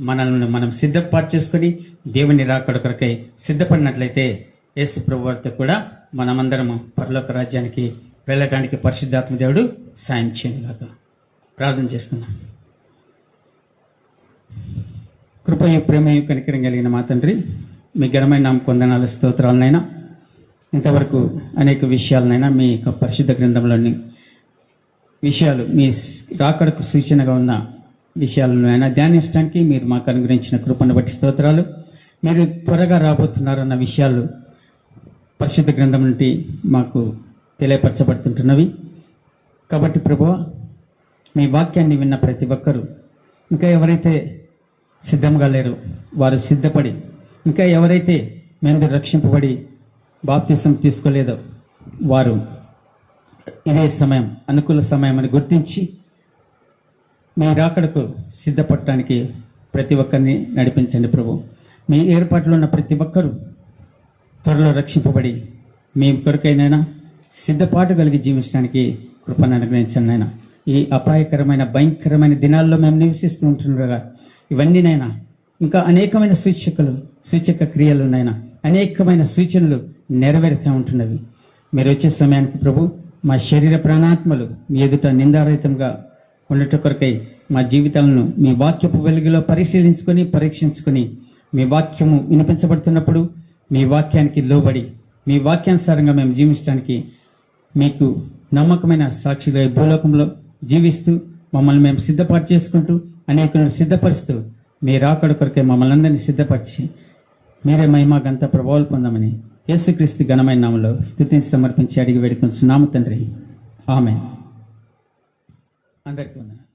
మనల్ని మనం సిద్ధపాటు చేసుకుని దేవుని రాకడ కొరకై సిద్ధపడినట్లయితే యేసుప్రభు వారితో కూడా మనమందరము పరలోక రాజ్యానికి వెళ్ళటానికి పరిశుద్ధాత్మ దేవుడు సాయం చేయనుగాక. ప్రార్థన చేసుకుందాం. కృపయు ప్రేమయు కనికరం కలిగిన మా తండ్రి, మీ ఘనమైన నామ కొందనాలు స్తోత్రాలనైనా, ఇంతవరకు అనేక విషయాలనైనా మీ యొక్క పరిశుద్ధ గ్రంథంలోని విషయాలు, మీ రాకడకు సూచనగా ఉన్న విషయాలను అయినా ధ్యానించడానికి మీరు మాకు అనుగ్రహించిన కృపను బట్టి స్తోత్రాలు. మీరు త్వరగా రాబోతున్నారన్న విషయాలు పరిశుద్ధ గ్రంథం నుండి మాకు తెలియపరచబడుతుంటున్నవి. కాబట్టి ప్రభువా, మీ వాక్యాన్ని విన్న ప్రతి ఒక్కరూ, ఇంకా ఎవరైతే సిద్ధంగా లేరు వారు సిద్ధపడి, ఇంకా ఎవరైతే మేము రక్షింపబడి బాప్తిసం తీసుకోలేదో వారు ఇదే సమయం అనుకూల సమయం అని గుర్తించి మీ రాకడకు సిద్ధపడటానికి ప్రతి ఒక్కరిని నడిపించండి ప్రభు. మీ ఏర్పాట్లో ఉన్న ప్రతి ఒక్కరూ త్వరలో రక్షింపబడి మీ కొరకైనా సిద్ధపాటు కలిగి జీవించడానికి కృపను అనుగ్రహించండి నాయన. ఈ అపాయకరమైన భయంకరమైన దినాల్లో మేము నివసిస్తూ ఉంటుండగా ఇవన్నీనైనా ఇంకా అనేకమైన సూచక క్రియలు నైనా అనేకమైన సూచనలు నెరవేరుతూ ఉంటున్నవి. మీరు వచ్చే సమయానికి ప్రభు మా శరీర ప్రాణాత్మలు మీ ఎదుట నిందారహితంగా ఉండట కొరకై మా జీవితాలను మీ వాక్యపు వెలుగులో పరిశీలించుకొని పరీక్షించుకొని మీ వాక్యము వినిపించబడుతున్నప్పుడు మీ వాక్యానికి లోబడి మీ వాక్యానుసారంగా మేము జీవించడానికి మీకు నమ్మకమైన సాక్షిగా భూలోకంలో జీవిస్తూ మమ్మల్ని మేము సిద్ధపాటు చేసుకుంటూ అనేకులను సిద్ధపరుస్తూ మీ రాకడ కొరకే మమ్మల్ని అందరినీ సిద్ధపరిచి మీరే మహిమ గంత ప్రభావాలు పొందామని యేసుక్రీస్తు ఘనమైన నామములో స్తుతించి సమర్పించి అడిగి వేడుకొంచున్నాము తండ్రి. ఆమేన్. అందరికీ వందనాలు.